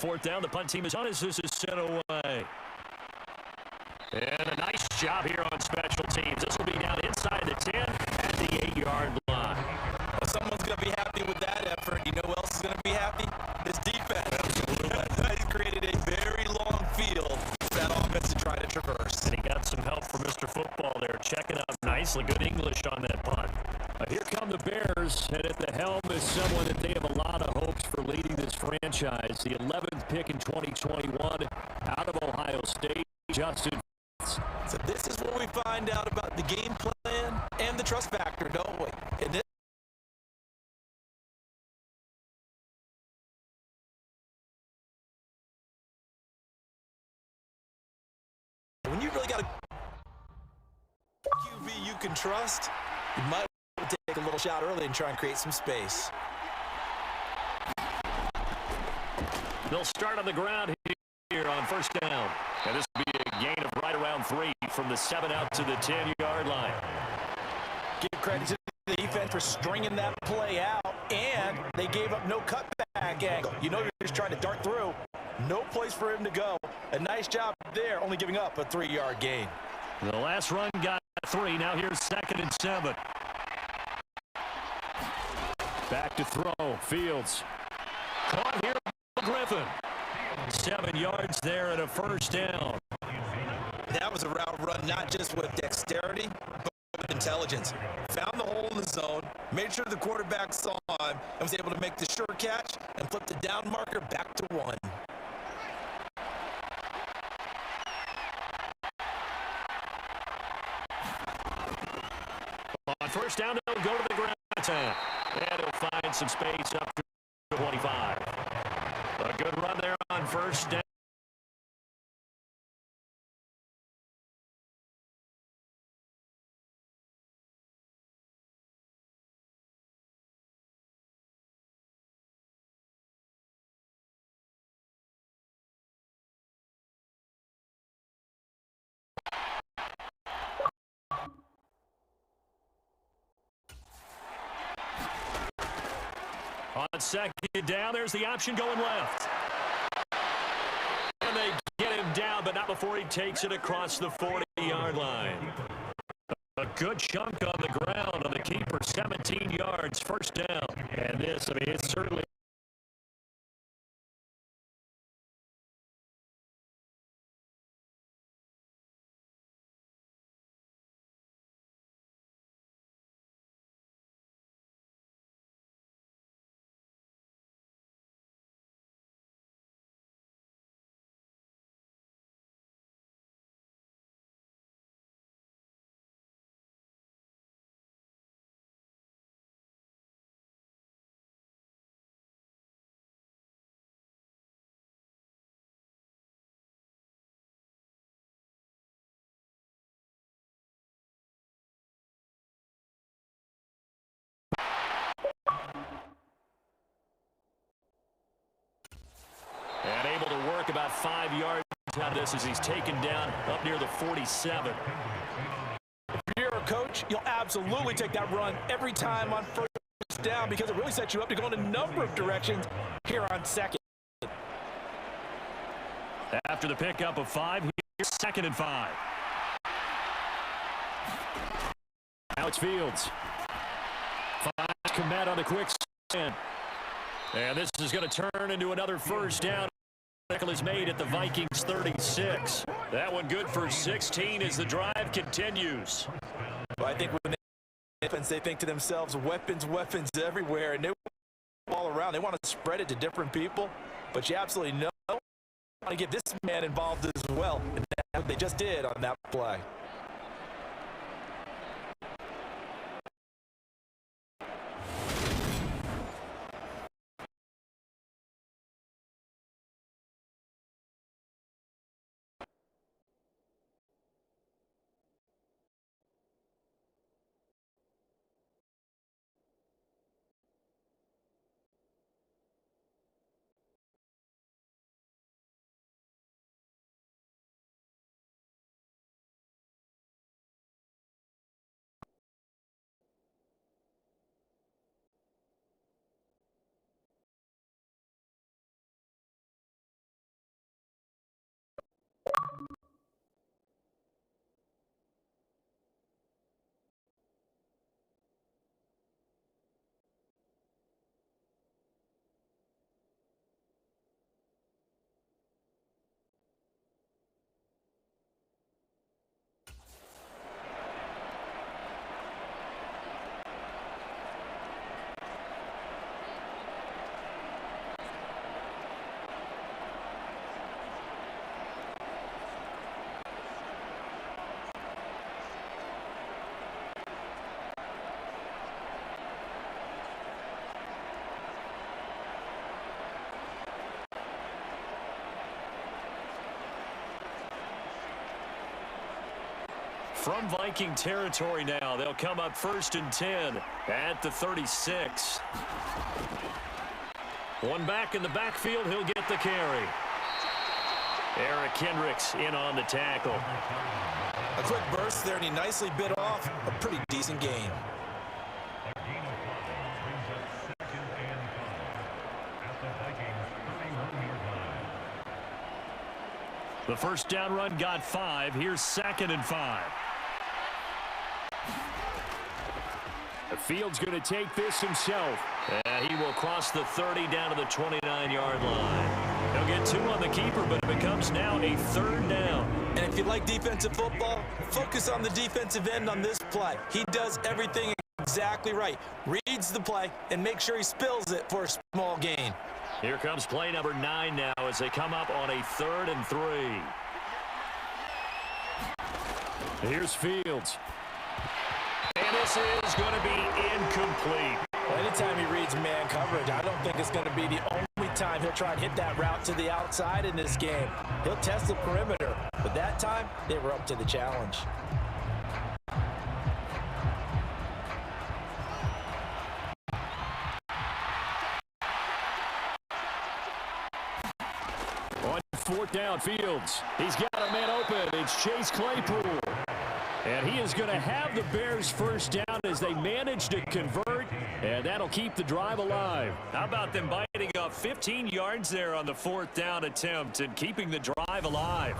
fourth down. The punt team is on as this is sent away. And a nice job here on special teams. This will be down inside the 10 at the 8-yard line. Well, someone's going to be happy with that effort. You know who else is going to be happy? This defense. He's created a very long field for that offense to try to traverse. And he got some help from Mr. Football there, checking out nicely. Good English on that punt. Here come the Bears, and at the helm is someone that they have a lot of hopes for leading this franchise. The 11th pick in 2021 out of Ohio State, Justin. So this is what we find out about the game plan and the trust factor, don't we? And when you really got a QB you can trust, you might want to take a little shot early and try and create some space. They'll start on the ground here on first down. And this will be a gain of right around 3 from the 7 out to the 10-yard line. Give credit to the defense for stringing that play out, and they gave up no cutback angle. You know you're just trying to dart through. No place for him to go. A nice job there, only giving up a 3-yard gain. The last run got 3. Now here's 2nd and 7. Back to throw. Fields. Caught here by Griffin. 7 yards there and a first down. That was a route run not just with dexterity, but with intelligence. Found the hole in the zone, made sure the quarterback saw him, and was able to make the sure catch and flip the down marker back to 1. On first down, they'll go to the ground. And he'll find some space up to 25. A good run there on first down. On second down, there's the option going left. And they get him down, but not before he takes it across the 40-yard line. A good chunk on the ground on the keeper, 17 yards, first down. And this, I mean, it's certainly and able to work about 5 yards out of this as he's taken down up near the 47. If you're a coach, you'll absolutely take that run every time on first down because it really sets you up to go in a number of directions here on second. After the pickup of 5, here's 2nd and 5. Now it's Fields. Finds Kmet on the quick stand. And this is going to turn into another first down. Tackle is made at the Vikings 36. That one good for 16 as the drive continues. Well, I think when they think to themselves, weapons everywhere, and they all around. They want to spread it to different people, but you absolutely know you want to get this man involved as well, and that's what they just did on that play. From Viking territory now, they'll come up 1st and 10 at the 36. One back in the backfield, he'll get the carry. Eric Kendricks in on the tackle. A quick burst there, and he nicely bit off a pretty decent gain. The first down run got 5. Here's 2nd and 5. The field's going to take this himself. He will cross the 30 down to the 29-yard line. He'll get 2 on the keeper, but it becomes now a 3rd down. And if you like defensive football, focus on the defensive end on this play. He does everything exactly right. Reads the play and make sure he spills it for a small gain. Here comes play number 9 now as they come up on a 3rd and 3. Here's Fields. And this is going to be incomplete. Well, anytime he reads man coverage, I don't think it's going to be the only time he'll try and hit that route to the outside in this game. He'll test the perimeter, but that time they were up to the challenge. On 4th down, Fields. He's got a man open. It's Chase Claypool. And he is going to have the Bears first down as they manage to convert, and that'll keep the drive alive. How about them biting off 15 yards there on the 4th down attempt and keeping the drive alive?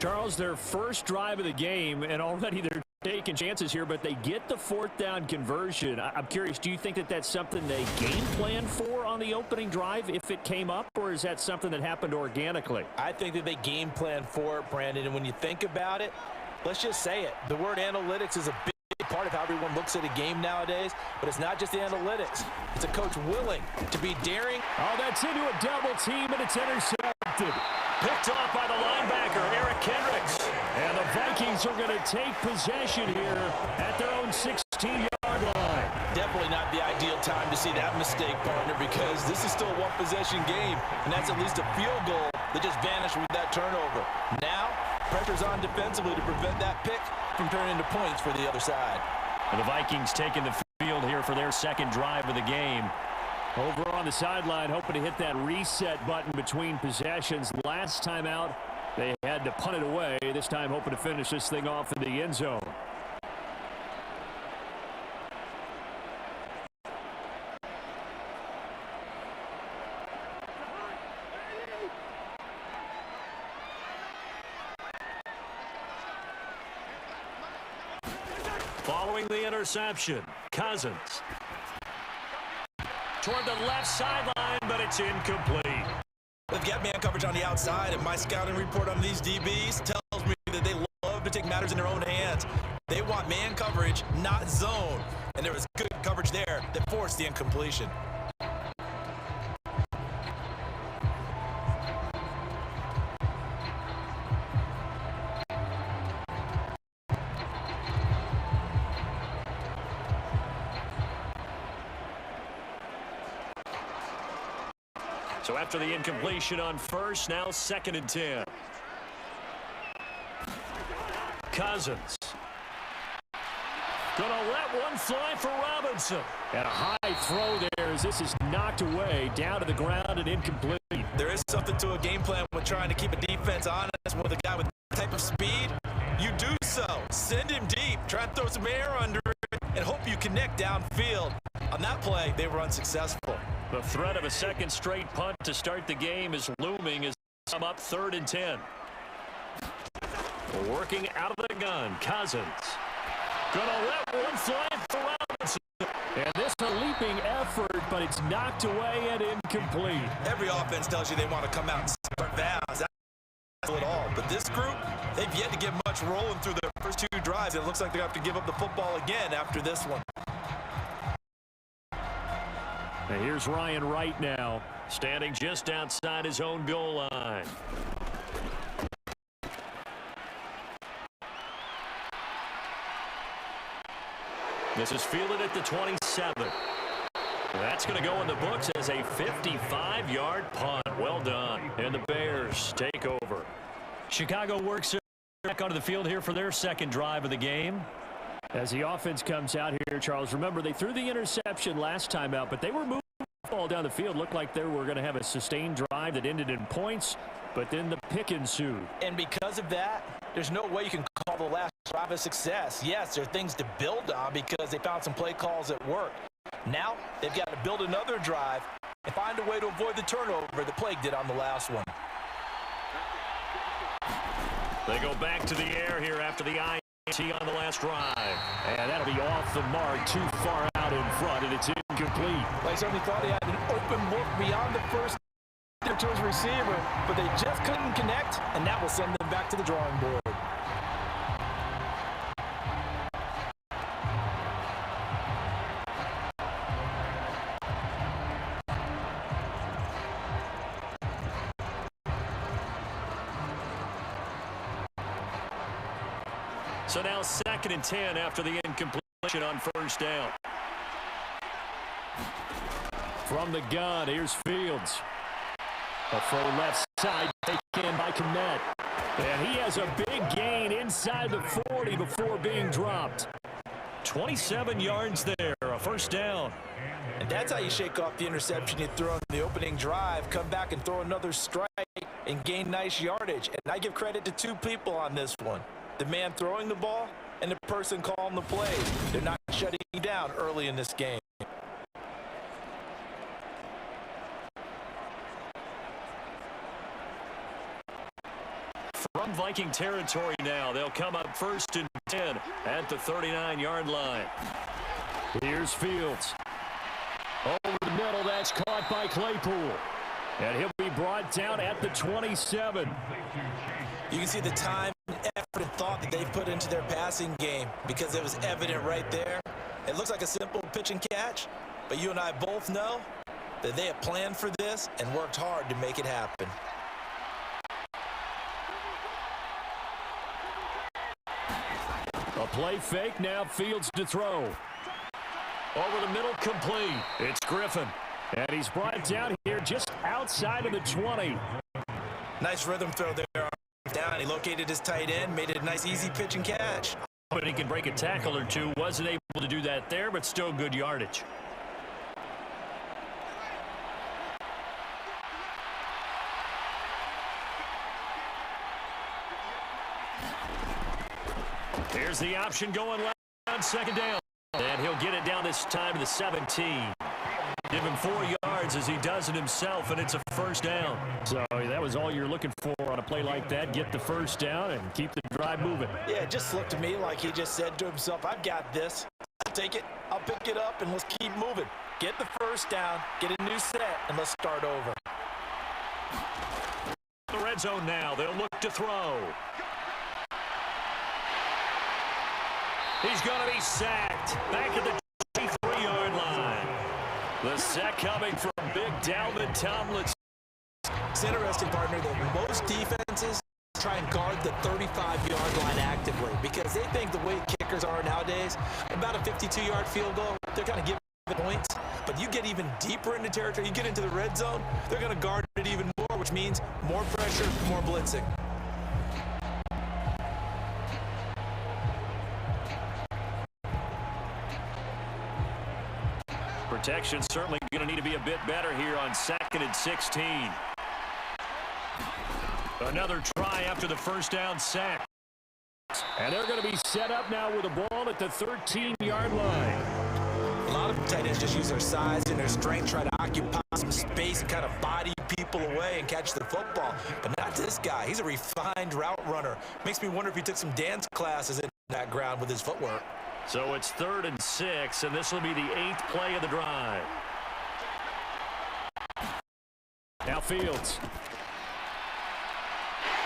Charles, their first drive of the game, and already they're taking chances here, but they get the 4th down conversion. I'm curious, do you think that that's something they game planned for on the opening drive if it came up, or is that something that happened organically? I think that they game planned for it, Brandon, and when you think about it, let's just say it. The word analytics is a big part of how everyone looks at a game nowadays, but it's not just the analytics. It's a coach willing to be daring. Oh, that's into a double team, and it's intercepted. Picked off by the linebacker, Eric Kendricks. And the Vikings are going to take possession here at their own 16-yard line. Definitely not the ideal time to see that mistake, partner, because this is still a one-possession game, and that's at least a field goal that just vanished with that turnover. Now, pressure's on defensively to prevent that pick from turning into points for the other side. And the Vikings taking the field here for their 2nd drive of the game. Over on the sideline, hoping to hit that reset button between possessions. Last time out, they had to punt it away. This time, hoping to finish this thing off in the end zone. Following the interception, Cousins. Toward the left sideline, but it's incomplete. They've got man coverage on the outside, and my scouting report on these DBs tells me that they love to take matters in their own hands. They want man coverage, not zone. And there was good coverage there that forced the incompletion. So after the incompletion on 1st, now 2nd and 10. Cousins. Gonna let one fly for Robinson. And a high throw there as this is knocked away down to the ground and incomplete. There is something to a game plan with trying to keep a defense honest with a guy with that type of speed. You do so. Send him deep. Try and throw some air under it and hope you connect downfield. On that play, they were unsuccessful. The threat of a 2nd straight punt to start the game is looming as they come up 3rd and 10. Working out of the gun, Cousins. Gonna let one fly for Robinson. And this a leaping effort, but it's knocked away and incomplete. Every offense tells you they want to come out and start fast. That's at all. But this group, they've yet to get much rolling through their first 2 drives. It looks like they have to give up the football again after this one. And here's Ryan Wright now, standing just outside his own goal line. This is fielded at the 27. That's going to go in the books as a 55-yard punt. Well done. And the Bears take over. Chicago works it back onto the field here for their second drive of the game. As the offense comes out here, Charles, remember they threw the interception last time out, but they were moving the ball down the field. Looked like they were going to have a sustained drive that ended in points, but then the pick ensued. And because of that, there's no way you can call the last drive a success. Yes, there are things to build on because they found some play calls that work. Now they've got to build another drive and find a way to avoid the turnover the Plague did on the last one. They go back to the air here after the INT on the last drive. And that'll be off the mark, too far out in front, and it's incomplete. They certainly thought he had an open look beyond the first to his receiver, but they just couldn't connect, and that will send them back to the drawing board. So now 2nd and 10 after the incompletion on first down. From the gun, here's Fields. A full left side taken in by Komet. And he has a big gain inside the 40 before being dropped. 27 yards there, a first down. And that's how you shake off the interception you throw in the opening drive, come back and throw another strike and gain nice yardage. And I give credit to two people on this one. The man throwing the ball and the person calling the play. They're not shutting you down early in this game. From Viking territory now, they'll come up 1st and 10 at the 39-yard line. Here's Fields. Over the middle, that's caught by Claypool. And he'll be brought down at the 27. You can see the time, effort, and thought that they've put into their passing game because it was evident right there. It looks like a simple pitch and catch, but you and I both know that they have planned for this and worked hard to make it happen. A play fake, now Fields to throw. Over the middle, complete. It's Griffin. And he's brought down here just outside of the 20. Nice rhythm throw there. Down, he located his tight end, made it a nice easy pitch and catch. But he can break a tackle or two. Wasn't able to do that there, but still good yardage. Here's the option going left on 2nd down. And he'll get it down this time to the 17. Give him 4 yards as he does it himself, and it's a first down. So that was all you're looking for on a play like that. Get the first down and keep the drive moving. Yeah, it just looked to me like he just said to himself, I've got this. I'll take it, I'll pick it up, and let's keep moving. Get the first down, get a new set, and let's start over. The red zone now. They'll look to throw. He's going to be sacked back at the 23-yard line. The sack coming from Big Dalvin Tomlinson. It's interesting, partner, that most defenses try and guard the 35-yard line actively because they think the way kickers are nowadays, about a 52-yard field goal, they're kind of giving points. But you get even deeper into territory, you get into the red zone, they're going to guard it even more, which means more pressure, more blitzing. Protection certainly going to need to be a bit better here on 2nd and 16. Another try after the first down sack. And they're going to be set up now with a ball at the 13-yard line. A lot of tight ends just use their size and their strength, try to occupy some space and kind of body people away and catch the football. But not this guy. He's a refined route runner. Makes me wonder if he took some dance classes in that ground with his footwork. So it's 3rd and 6, and this will be the 8th play of the drive. Now Fields.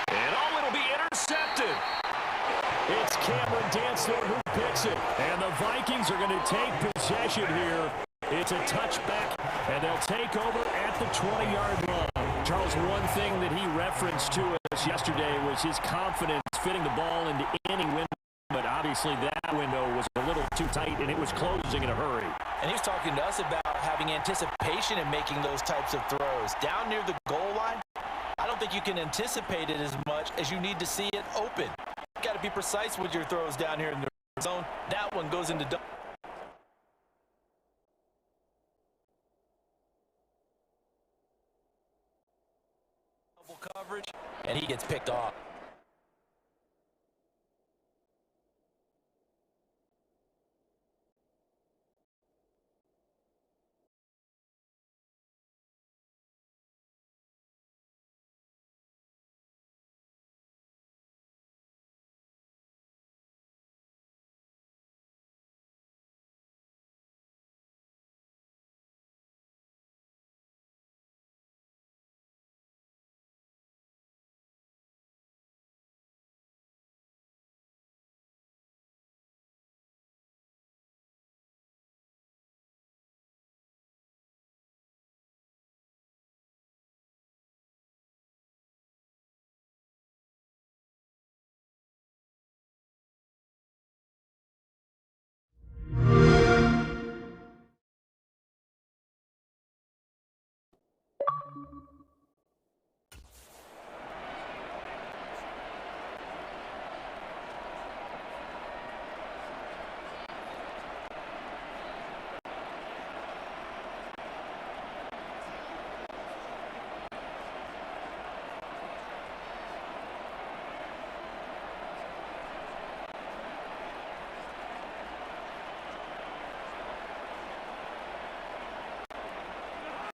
And it'll be intercepted. It's Cameron Dantzler who picks it. And the Vikings are going to take possession here. It's a touchback, and they'll take over at the 20-yard line. Charles, one thing that he referenced to us yesterday was his confidence fitting the ball into any window. But obviously that window was a little too tight, and it was closing in a hurry. And he was talking to us about having anticipation in making those types of throws. Down near the goal line, I don't think you can anticipate it as much as you need to see it open. You to be precise with your throws down here in the zone. That one goes into double coverage, and he gets picked off.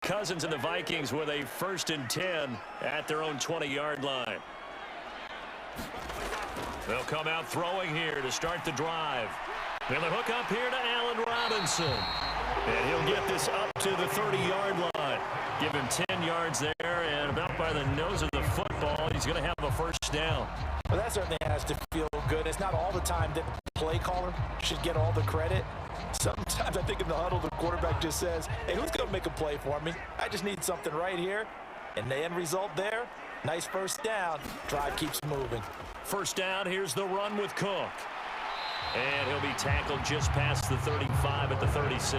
Cousins and the Vikings with a 1st and 10 at their own 20-yard line. They'll come out throwing here to start the drive. And the hook up here to Allen Robinson. And he'll get this up to the 30-yard line. Give him 10 yards there, and about by the nose of the football, he's going to have a 1st down. Well, that certainly has to feel good. It's not all the time that the play caller should get all the credit. Sometimes I think in the huddle, the quarterback just says, hey, who's going to make a play for me? I just need something right here. And the end result there, nice 1st down. Drive keeps moving. 1st down, here's the run with Cook. And he'll be tackled just past the 35 at the 36.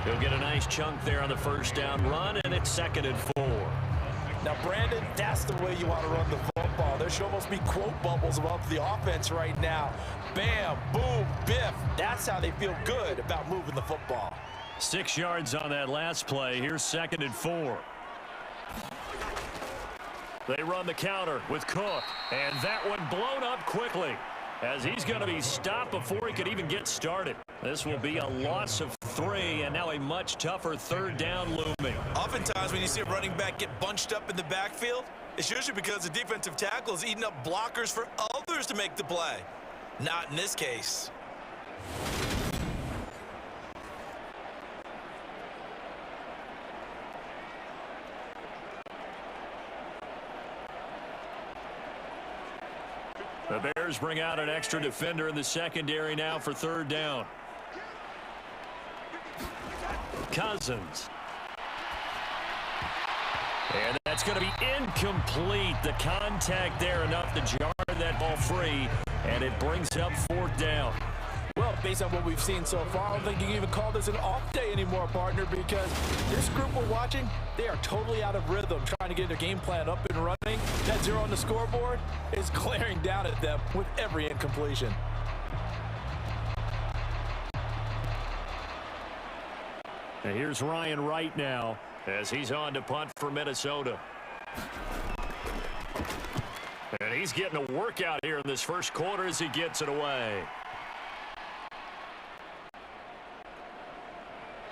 He'll get a nice chunk there on the 1st down run, and it's 2nd and 4. Now, Brandon, that's the way you want to run the football. There should almost be quote bubbles about the offense right now. Bam, boom, biff. That's how they feel good about moving the football. 6 yards on that last play. Here's 2nd and 4. They run the counter with Cook, and that one blown up quickly as he's going to be stopped before he could even get started. This will be a loss of 3, and now a much tougher 3rd down looming. Oftentimes when you see a running back get bunched up in the backfield, it's usually because the defensive tackle is eating up blockers for others to make the play. Not in this case. The Bears bring out an extra defender in the secondary now for 3rd down. Cousins. And that's going to be incomplete. The contact there enough to jar that ball free, and it brings up 4th down. Well, based on what we've seen so far, I don't think you can even call this an off day anymore, partner, because this group we're watching, they are totally out of rhythm, trying to get their game plan up and running. That 0 on the scoreboard is glaring down at them with every incompletion. And here's Ryan Wright now as he's on to punt for Minnesota. And he's getting a workout here in this 1st quarter as he gets it away.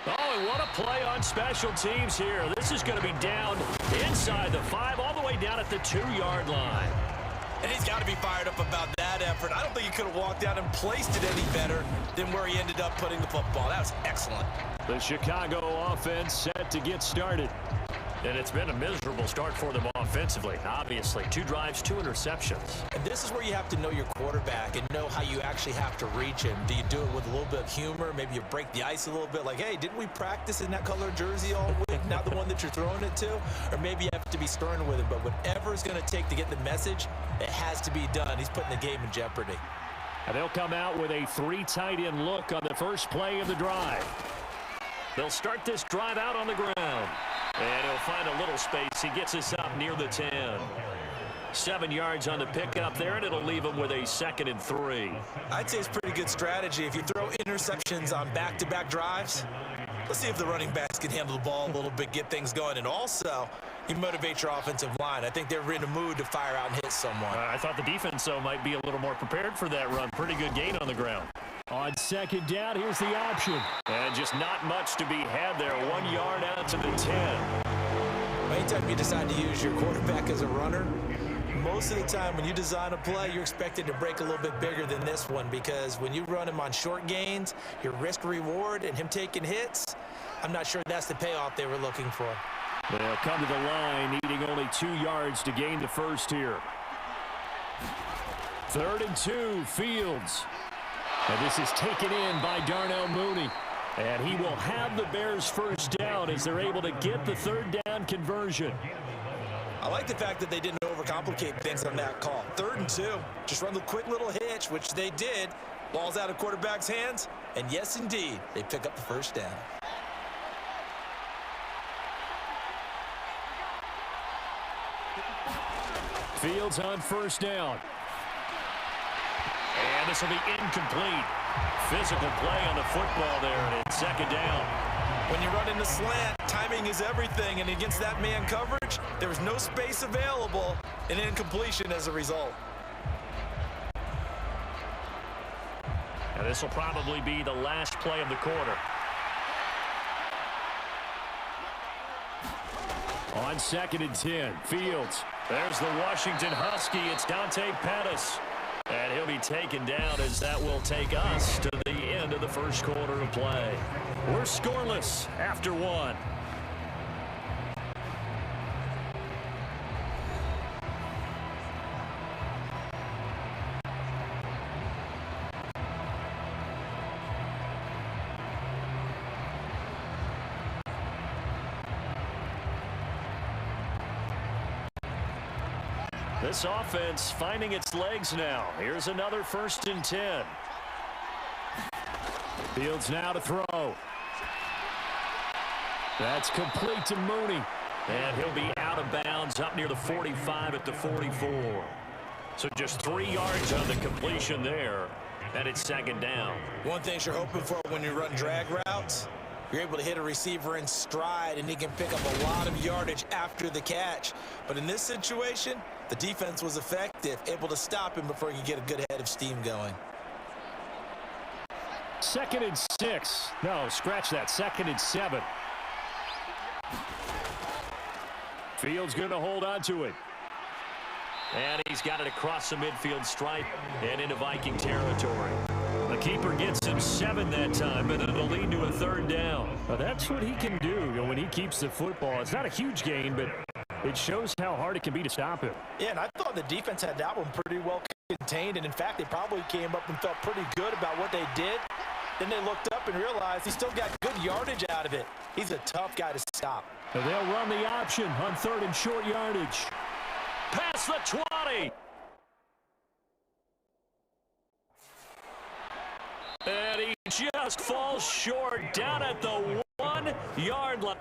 Oh, and what a play on special teams here. This is going to be down inside the 5, all the way down at the 2-yard line. And he's got to be fired up about that effort. I don't think he could have walked out and placed it any better than where he ended up putting the football. That was excellent. The Chicago offense set to get started. And it's been a miserable start for them offensively, obviously. 2 drives, 2 interceptions. And this is where you have to know your quarterback and know how you actually have to reach him. Do you do it with a little bit of humor? Maybe you break the ice a little bit, like, hey, didn't we practice in that color jersey all week? Not the one that you're throwing it to? Or maybe you have to be stern with him. But whatever it's going to take to get the message, it has to be done. He's putting the game in jeopardy. And they'll come out with a 3 tight end look on the first play of the drive. They'll start this drive out on the ground. And he'll find a little space. He gets us up near the 10. 7 yards on the pickup there, and it'll leave him with a 2nd and 3. I'd say it's pretty good strategy. If you throw interceptions on back-to-back drives, let's see if the running backs can handle the ball a little bit, get things going, and also you motivate your offensive line. I think they're in a mood to fire out and hit someone. I thought the defense, though, might be a little more prepared for that run. Pretty good gain on the ground. On 2nd down, here's the option. And just not much to be had there. 1 yard out to the 10. Anytime you decide to use your quarterback as a runner, most of the time when you design a play, you're expected to break a little bit bigger than this one, because when you run him on short gains, your risk-reward and him taking hits, I'm not sure that's the payoff they were looking for. They'll come to the line, needing only 2 yards to gain the first here. 3rd and 2, Fields. And this is taken in by Darnell Mooney. And he will have the Bears first down as they're able to get the 3rd down conversion. I like the fact that they didn't overcomplicate things on that call. 3rd and 2, just run the quick little hitch, which they did. Ball's out of quarterback's hands, and yes, indeed, they pick up the first down. Fields on 1st down. And this will be incomplete. Physical play on the football there, and it's 2nd down. When you run in the slant, timing is everything, and against that man coverage, there was no space available, and incompletion as a result. And this will probably be the last play of the quarter. On 2nd and 10, Fields. There's the Washington Husky. It's Dante Pettis. And he'll be taken down as that will take us to the end of the first quarter of play. We're scoreless after 1. This offense finding its legs now. Here's another 1st and 10. Fields now to throw. That's complete to Mooney. And he'll be out of bounds up near the 45 at the 44. So just 3 yards on the completion there. And it's 2nd down. One thing you're hoping for when you run drag routes, you're able to hit a receiver in stride, and he can pick up a lot of yardage after the catch. But in this situation, the defense was effective, able to stop him before he could get a good head of steam going. 2nd and 6. No, scratch that. 2nd and 7. Fields going to hold on to it. And he's got it across the midfield stripe and into Viking territory. The keeper gets him 7 that time, but it'll lead to a 3rd down. Now that's what he can do when he keeps the football. It's not a huge gain, but it shows how hard it can be to stop him. Yeah, and I thought the defense had that one pretty well contained, and in fact, they probably came up and felt pretty good about what they did. Then they looked up and realized he still got good yardage out of it. He's a tough guy to stop. And they'll run the option on 3rd and short yardage. Past the 20. And he just falls short down at the 1 yard line.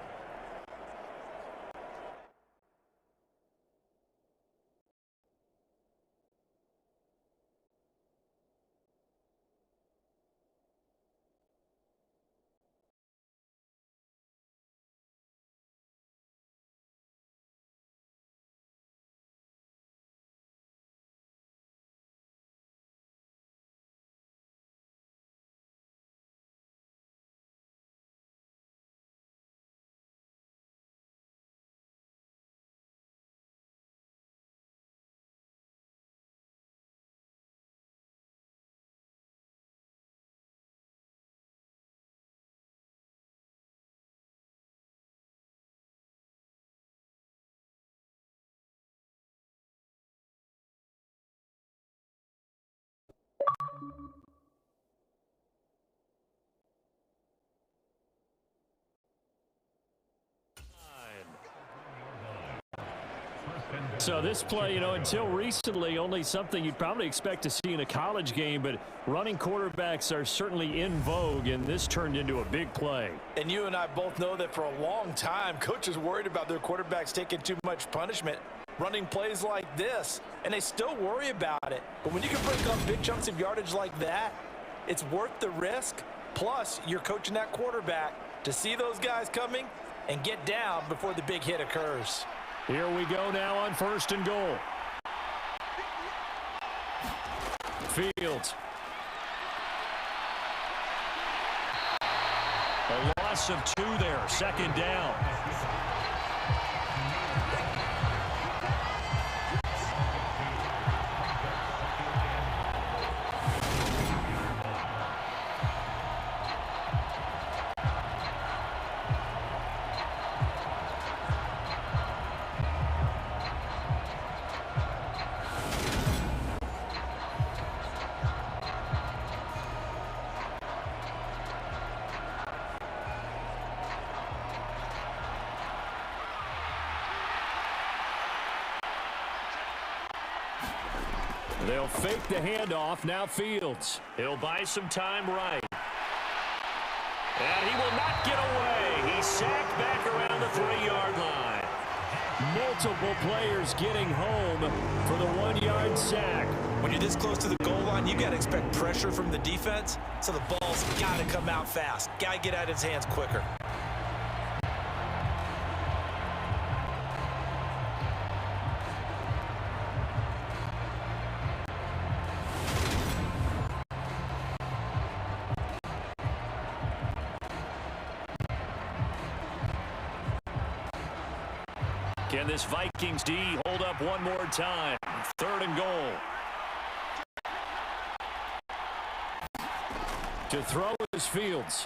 So this play, until recently, only something you'd probably expect to see in a college game, but running quarterbacks are certainly in vogue, and this turned into a big play. And you and I both know that for a long time, coaches worried about their quarterbacks taking too much punishment. running plays like this, and they still worry about it. But when you can break up big chunks of yardage like that, it's worth the risk. Plus, you're coaching that quarterback to see those guys coming and get down before the big hit occurs. Here we go now on 1st and goal. Fields. A loss of 2 there, 2nd down. They'll fake the handoff. Now Fields. He'll buy some time right. And he will not get away. He's sacked back around the 3-yard line. Multiple players getting home for the 1-yard sack. When you're this close to the goal line, you got to expect pressure from the defense, so the ball's got to come out fast. Got to get out of his hands quicker. Can this Vikings D hold up one more time? 3rd and goal. To throw is Fields.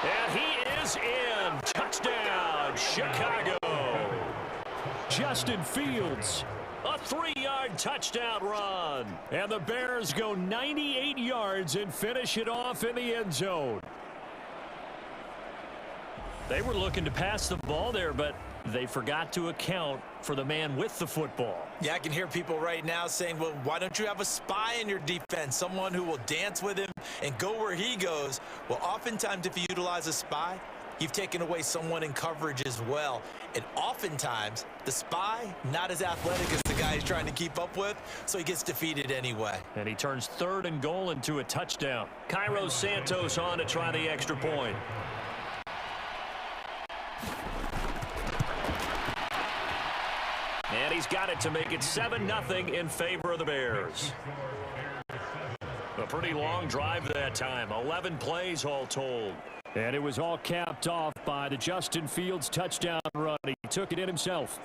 And he is in. Touchdown, Chicago. Justin Fields. A 3-yard touchdown run. And the Bears go 98 yards and finish it off in the end zone. They were looking to pass the ball there, but they forgot to account for the man with the football. Yeah, I can hear people right now saying, well, why don't you have a spy in your defense, someone who will dance with him and go where he goes? Well, oftentimes if you utilize a spy, you've taken away someone in coverage as well. And oftentimes, the spy, not as athletic as the guy he's trying to keep up with, so he gets defeated anyway. And he turns 3rd and goal into a touchdown. Cairo Santos on to try the extra point. And he's got it to make it 7-0 in favor of the Bears. A pretty long drive that time. 11 plays all told. And it was all capped off by the Justin Fields touchdown run. He took it in himself.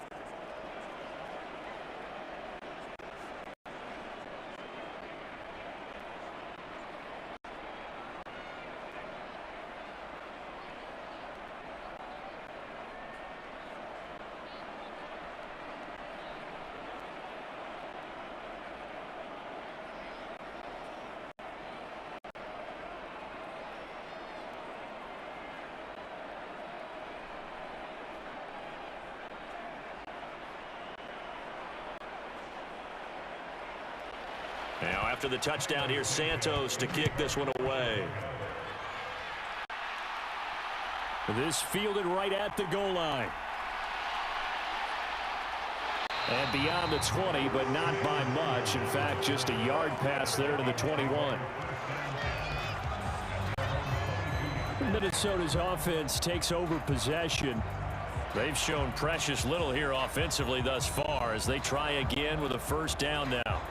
Now after the touchdown, here's Santos to kick this one away. This fielded right at the goal line. And beyond the 20, but not by much. In fact, just a yard pass there to the 21. Minnesota's offense takes over possession. They've shown precious little here offensively thus far as they try again with a 1st down now.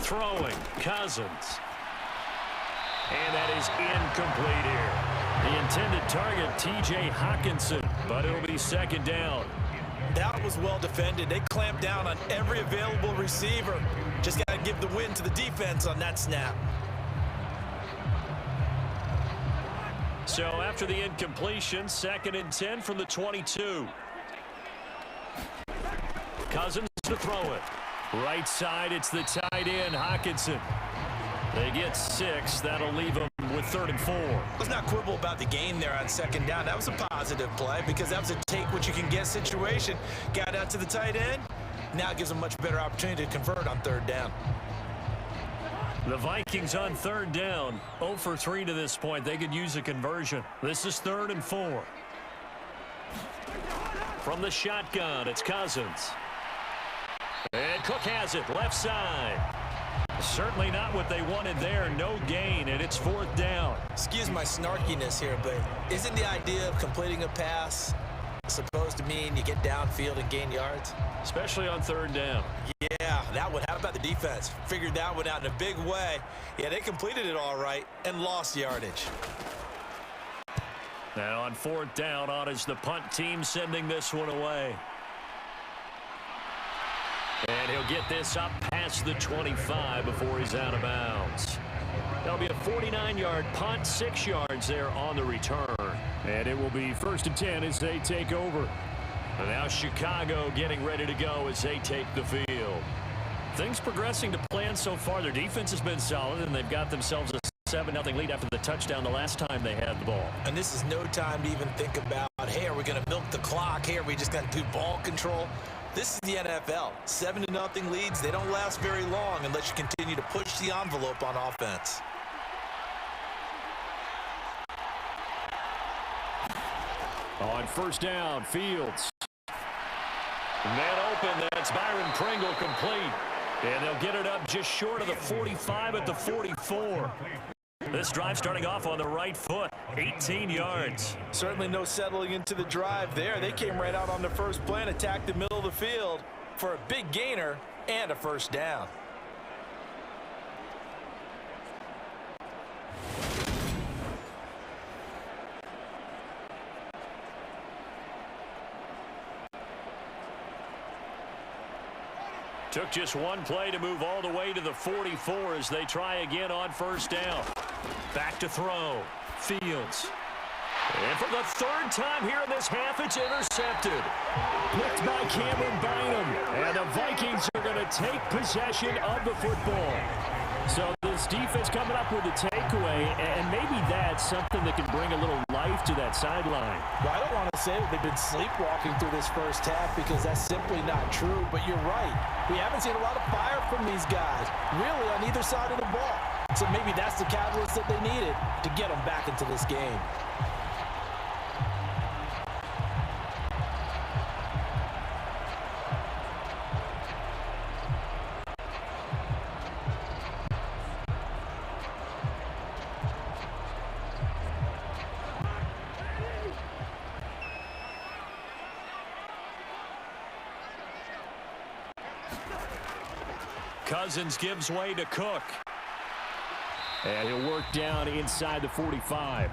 Throwing, Cousins. And that is incomplete here. The intended target, T.J. Hawkinson, but it'll be 2nd down. That was well defended. They clamped down on every available receiver. Just got to give the win to the defense on that snap. So after the incompletion, 2nd and 10 from the 22. Cousins to throw it. Right side, it's the tight end, Hawkinson. They get 6. That'll leave them with with 3rd and 4. Let's not quibble about the gain there on 2nd down. That was a positive play because that was a take-what-you-can-get situation. Got out to the tight end. Now it gives them a much better opportunity to convert on 3rd down. The Vikings on 3rd down. 0 for 3 to this point. They could use a conversion. This is 3rd and 4. From the shotgun, it's Cousins. And Cook has it, left side. Certainly not what they wanted there. No gain, and it's 4th down. Excuse my snarkiness here, but isn't the idea of completing a pass supposed to mean you get downfield and gain yards? Especially on 3rd down. Yeah, that one. How about the defense? Figured that one out in a big way. Yeah, they completed it all right and lost yardage. Now on 4th down, on is the punt team sending this one away. And he'll get this up past the 25 before he's out of bounds. That'll be a 49-yard punt, 6 yards there on the return. And it will be 1st and 10 as they take over. And now Chicago getting ready to go as they take the field. Things progressing to plan so far. Their defense has been solid, and they've got themselves a 7-0 lead after the touchdown the last time they had the ball. And this is no time to even think about, hey, are we going to milk the clock? Hey, are we just going to do ball control? This is the NFL. 7-0 leads, they don't last very long unless you continue to push the envelope on offense. On 1st down, Fields. Man open, that's Byron Pringle complete. And they'll get it up just short of the 45 at the 44. This drive starting off on the right foot, 18 yards. Certainly no settling into the drive there. They came right out on the first play and attacked the middle of the field for a big gainer and a 1st down. Took just one play to move all the way to the 44 as they try again on 1st down. Back to throw. Fields. And for the 3rd time here in this half, it's intercepted. Picked by Cameron Bynum. And the Vikings are going to take possession of the football. So this defense coming up with a takeaway, and maybe that's something that can bring a little life to that sideline. Well, I don't want to say that they've been sleepwalking through this first half because that's simply not true, but you're right. We haven't seen a lot of fire from these guys, really, on either side of the ball. So maybe that's the catalyst that they needed to get them back into this game. Cousins gives way to Cook. And he'll work down inside the 45.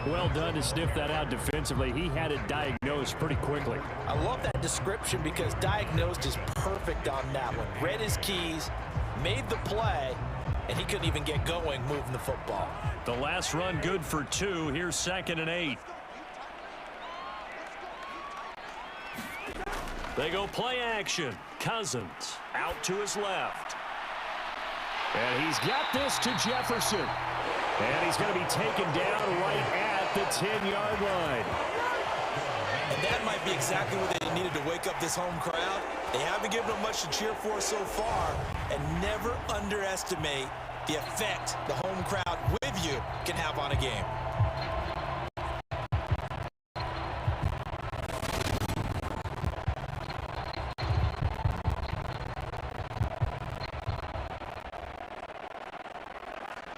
Well done to sniff that out defensively. He had it diagnosed pretty quickly. I love that description because diagnosed is perfect on that one. Read his keys, made the play, and he couldn't even get going moving the football. The last run good for 2. Here's 2nd and 8. They go play action. Cousins out to his left. And he's got this to Jefferson. And he's going to be taken down right at the 10-yard line. And that might be exactly what they needed to wake up this home crowd. They haven't given them much to cheer for so far. And never underestimate the effect the home crowd with you can have on a game.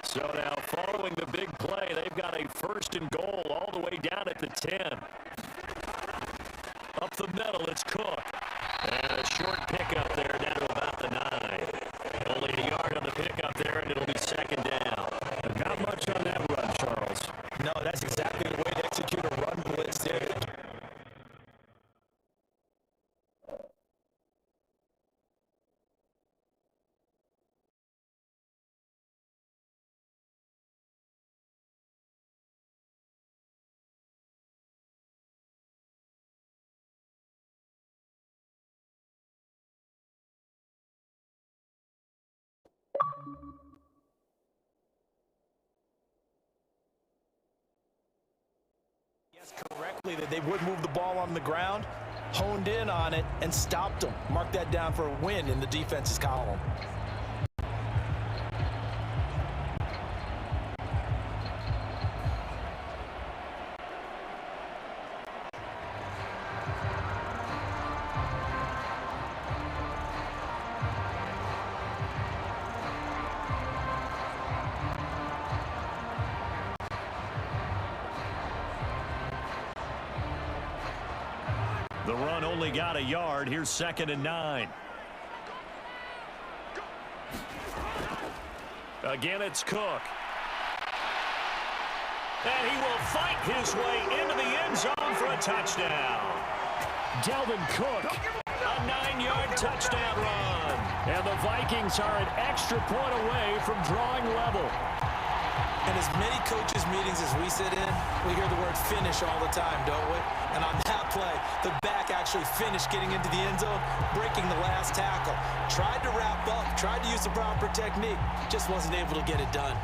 So now following the big play, they've got a 1st and goal all the way down at the 10. Up the middle, it's Cook. And a short pickup there down to about the 9. Only a yard on the pickup there, and it'll be 2nd down. Not much on that run, Charles. No, that's exactly the way to execute a run blitz there. quickly that they would move the ball on the ground, honed in on it, and stopped them. Mark that down for a win in the defense's column. The run only got a yard. Here's 2nd and 9. Again, it's Cook. And he will fight his way into the end zone for a touchdown. Dalvin Cook, a 9-yard touchdown run. And the Vikings are an extra point away from drawing level. In as many coaches' meetings as we sit in, we hear the word finish all the time, don't we? And on that play, the back actually finished getting into the end zone, breaking the last tackle. Tried to wrap up, tried to use the proper technique, just wasn't able to get it done.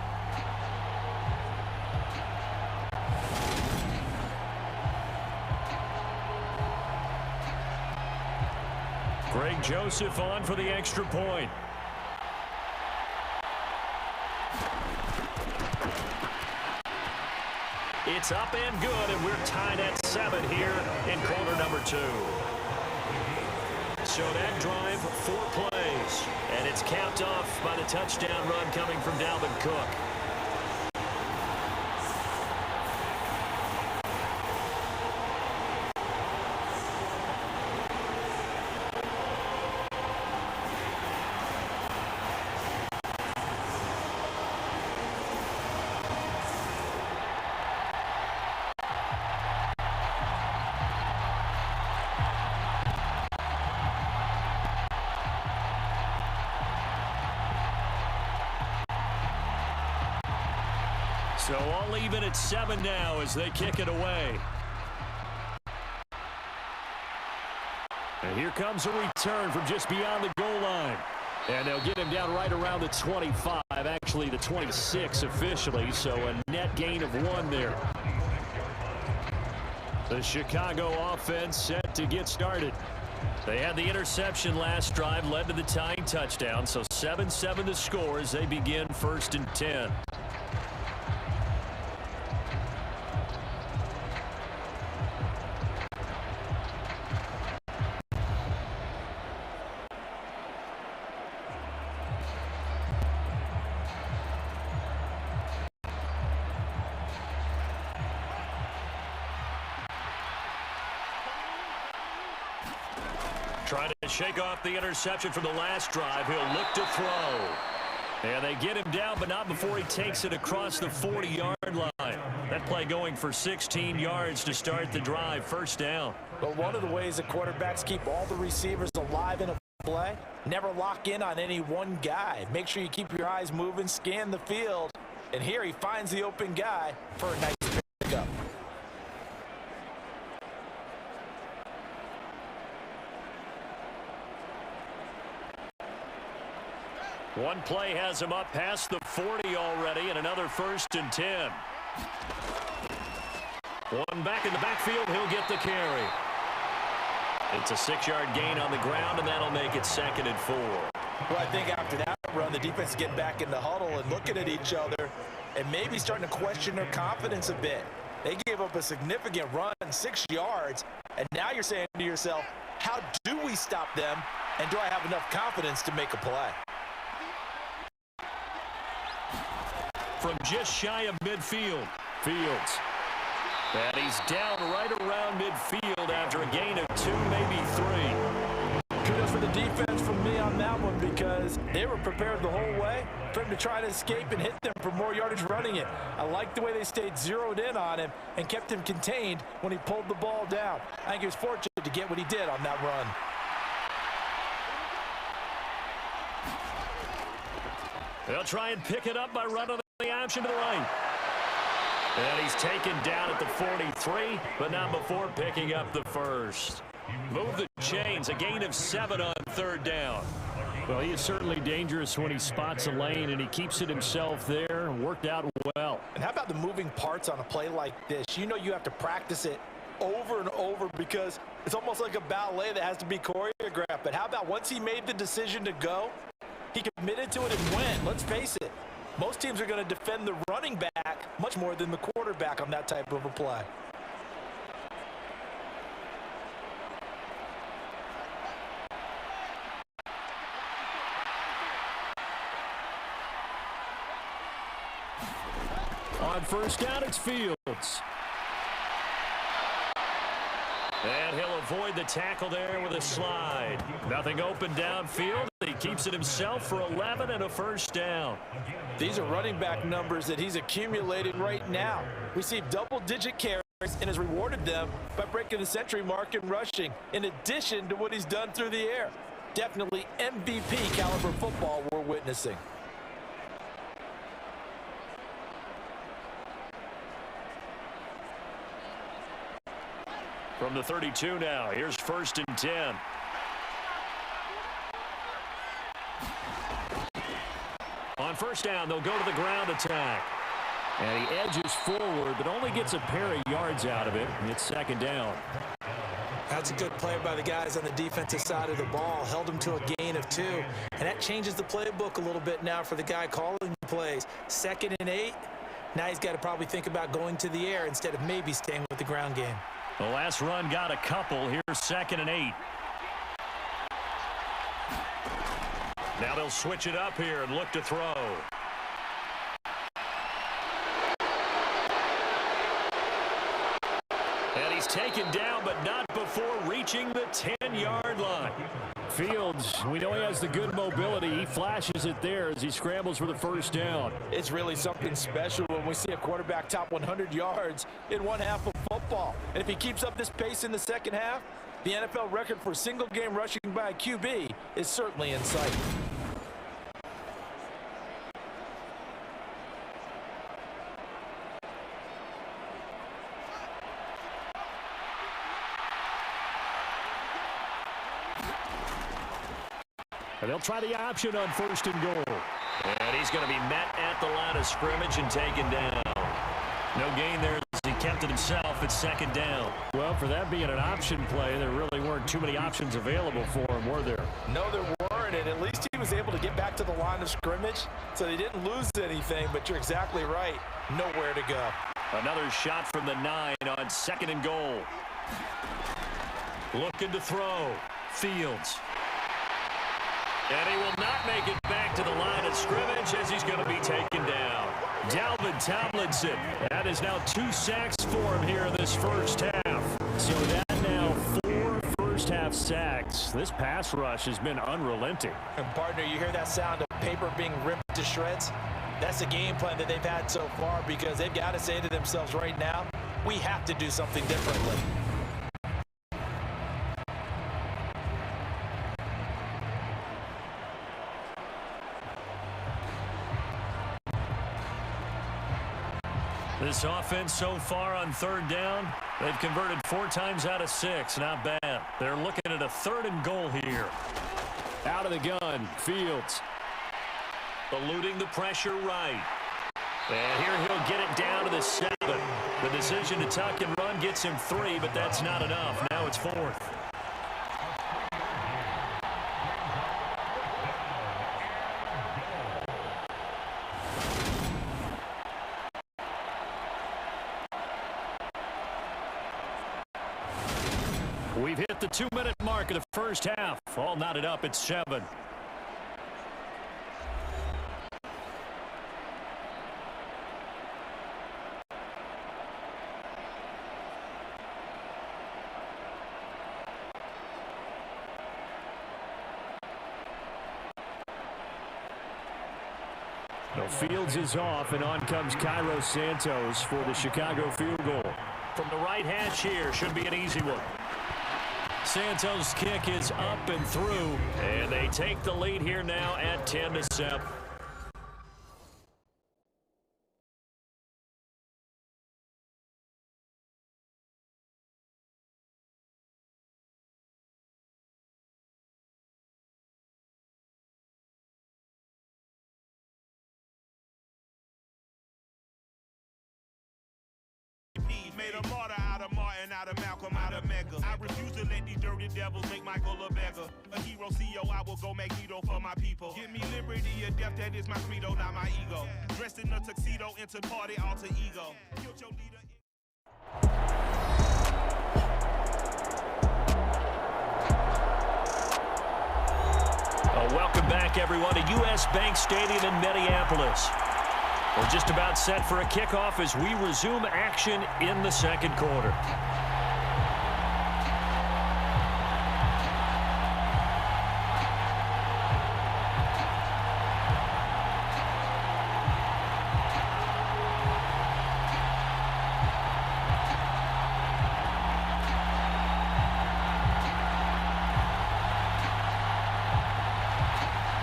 Greg Joseph on for the extra point. It's up and good, and we're tied at 7 here in quarter number 2. So that drive, 4 plays, and it's capped off by the touchdown run coming from Dalvin Cook. So all even at 7 now as they kick it away. And here comes a return from just beyond the goal line. And they'll get him down right around the 25, actually the 26 officially, so a net gain of 1 there. The Chicago offense set to get started. They had the interception last drive, led to the tying touchdown, so 7-7 the score as they begin 1st and 10. Trying to shake off the interception from the last drive. He'll look to throw. And they get him down, but not before he takes it across the 40-yard line. That play going for 16 yards to start the drive. 1st down. But one of the ways that quarterbacks keep all the receivers alive in a play, never lock in on any one guy. Make sure you keep your eyes moving, scan the field. And here he finds the open guy for a nice pickup. One play has him up past the 40 already, and another 1st and 10. One back in the backfield, he'll get the carry. It's a 6-yard gain on the ground, and that'll make it 2nd and 4. Well, I think after that run, the defense is getting back in the huddle and looking at each other and maybe starting to question their confidence a bit. They gave up a significant run, 6 yards, and now you're saying to yourself, how do we stop them, and do I have enough confidence to make a play? From just shy of midfield, Fields. And he's down right around midfield after a gain of 2, maybe 3. Kudos for the defense from me on that one because they were prepared the whole way for him to try to escape and hit them for more yardage running it. I like the way they stayed zeroed in on him and kept him contained when he pulled the ball down. I think he was fortunate to get what he did on that run. They'll try and pick it up by running the option to the right. And he's taken down at the 43, but not before picking up the 1st. Move the chains, a gain of 7 on 3rd down. Well, he is certainly dangerous when he spots a lane, and he keeps it himself there. Worked out well. And how about the moving parts on a play like this? You know you have to practice it over and over because it's almost like a ballet that has to be choreographed. But how about once he made the decision to go, he committed to it and went. Let's face it, most teams are going to defend the running back much more than the quarterback on that type of a play. On first down, it's Fields. And he'll avoid the tackle there with a slide. Nothing open downfield. He keeps it himself for 11 and a first down. These are running back numbers that he's accumulating right now. Received double-digit carries and has rewarded them by breaking the century mark in rushing, in addition to what he's done through the air. Definitely MVP caliber football we're witnessing. From the 32 now, here's first and 10. On first down, they'll go to the ground attack. And he edges forward, but only gets a pair of yards out of it. And it's second down. That's a good play by the guys on the defensive side of the ball. Held him to a gain of 2. And that changes the playbook a little bit now for the guy calling the plays. 2nd and 8. Now he's got to probably think about going to the air instead of maybe staying with the ground game. The last run got a couple. Here's 2nd and 8. Now they'll switch it up here and look to throw. And he's taken down, but not before reaching the 10-yard line. Fields, we know he has the good mobility. He flashes it there as he scrambles for the first down. It's really something special when we see a quarterback top 100 yards in one half of football. And if he keeps up this pace in the second half, the NFL record for single-game rushing by a QB is certainly in sight. And they'll try the option on first and goal. And he's going to be met at the line of scrimmage and taken down. No gain there as he kept it himself at second down. Well, for that being an option play, there really weren't too many options available for him, were there? No, there weren't, and at least he was able to get back to the line of scrimmage, so they didn't lose anything, but you're exactly right. Nowhere to go. Another shot from the 9 on second and goal. Looking to throw. Fields. And he will not make it back to the line of scrimmage as he's going to be taken down. Dalvin Tomlinson. That is now 2 sacks for him here in this first half. So that now 4 first-half sacks. This pass rush has been unrelenting. And, partner, you hear that sound of paper being ripped to shreds? That's the game plan that they've had so far because they've got to say to themselves right now, we have to do something differently. This offense so far on third down, they've converted 4 times out of 6. Not bad. They're looking at a 3rd and goal here. Out of the gun, Fields. Eluding the pressure right. And here he'll get it down to the 7. The decision to tuck and run gets him 3, but that's not enough. Now it's 4th. We've hit the 2-minute mark of the first half. All knotted up at 7. No, Fields is off, and on comes Cairo Santos for the Chicago field goal. From the right hash here, should be an easy one. Santos' kick is up and through, and they take the lead here now at 10-7. Made a martyr out of Martin, out of Malcolm, out of Mega. I refuse to let these dirty devils make Michael a beggar. A hero CEO, I will go Magneto for my people. Give me liberty or death, that is my credo, not my ego. Dressed in a tuxedo, into party, alter ego. Killed your leader. Welcome back, everyone, to U.S. Bank Stadium in Minneapolis. We're just about set for a kickoff as we resume action in the second quarter.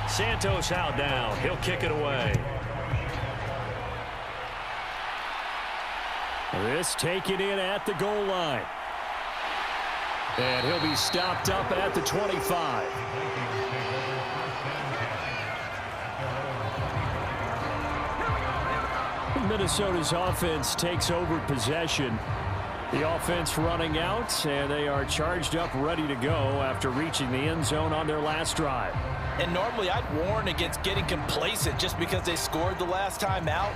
Santos out now. He'll kick it away. This taken in at the goal line. And he'll be stopped up at the 25. Minnesota's offense takes over possession. The offense running out, and they are charged up, ready to go after reaching the end zone on their last drive. And normally I'd warn against getting complacent just because they scored the last time out.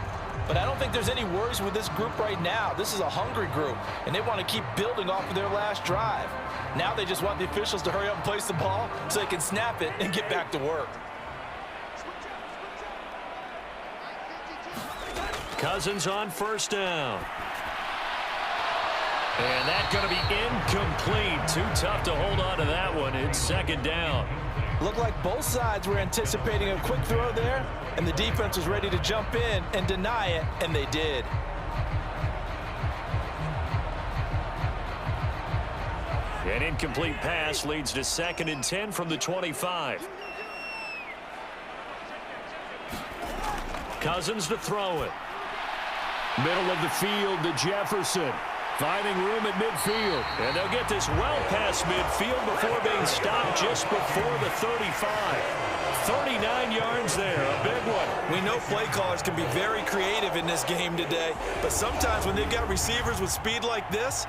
But I don't think there's any worries with this group right now. This is a hungry group, and they want to keep building off of their last drive. Now they just want the officials to hurry up and place the ball so they can snap it and get back to work. Cousins on first down. And that's going to be incomplete. Too tough to hold on to that one. It's second down. Looked like both sides were anticipating a quick throw there, and the defense was ready to jump in and deny it, and they did. An incomplete pass leads to 2nd and 10 from the 25. Cousins to throw it. Middle of the field to Jefferson. Finding room at midfield. And they'll get this well past midfield before being stopped just before the 35. 39 yards there, a big one. We know play callers can be very creative in this game today, but sometimes when they've got receivers with speed like this,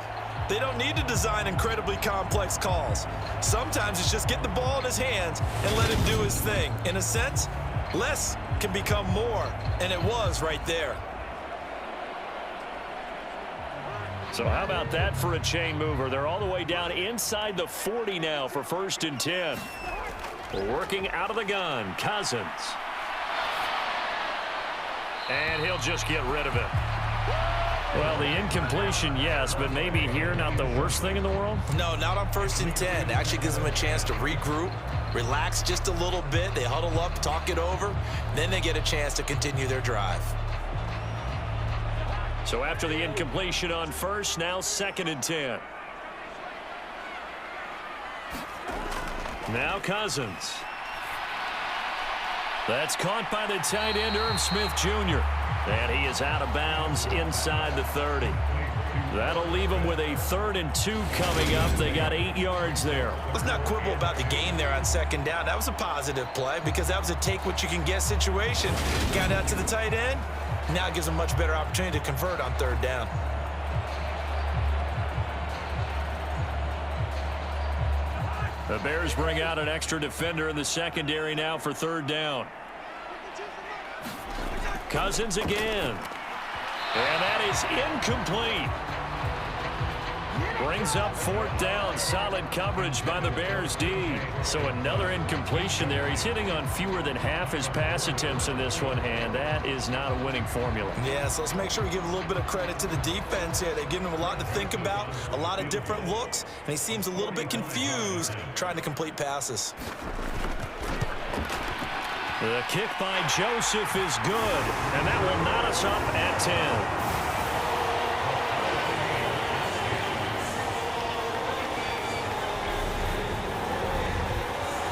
they don't need to design incredibly complex calls. Sometimes it's just get the ball in his hands and let him do his thing. In a sense, less can become more, and it was right there. So how about that for a chain mover? They're all the way down inside the 40 now for 1st and 10. Working out of the gun, Cousins. And he'll just get rid of it. Well, the incompletion, yes, but maybe here not the worst thing in the world? No, not on 1st and 10. Actually gives them a chance to regroup, relax just a little bit. They huddle up, talk it over, then they get a chance to continue their drive. So after the incompletion on first, now 2nd and 10. Now Cousins. That's caught by the tight end, Irv Smith Jr. And he is out of bounds inside the 30. That'll leave them with a 3rd and 2 coming up. They got 8 yards there. Let's not quibble about the gain there on 2nd down. That was a positive play because that was a take-what-you-can-get situation. Got out to the tight end. Now it gives them a much better opportunity to convert on 3rd down. The Bears bring out an extra defender in the secondary now for 3rd down. Cousins again. And that is incomplete. Brings up 4th down. Solid coverage by the Bears D. So another incompletion there. He's hitting on fewer than half his pass attempts in this one, and that is not a winning formula. Yeah, so let's make sure we give a little bit of credit to the defense here. They're giving him a lot to think about, a lot of different looks, and he seems a little bit confused trying to complete passes. The kick by Joseph is good, and that will knot us up at 10.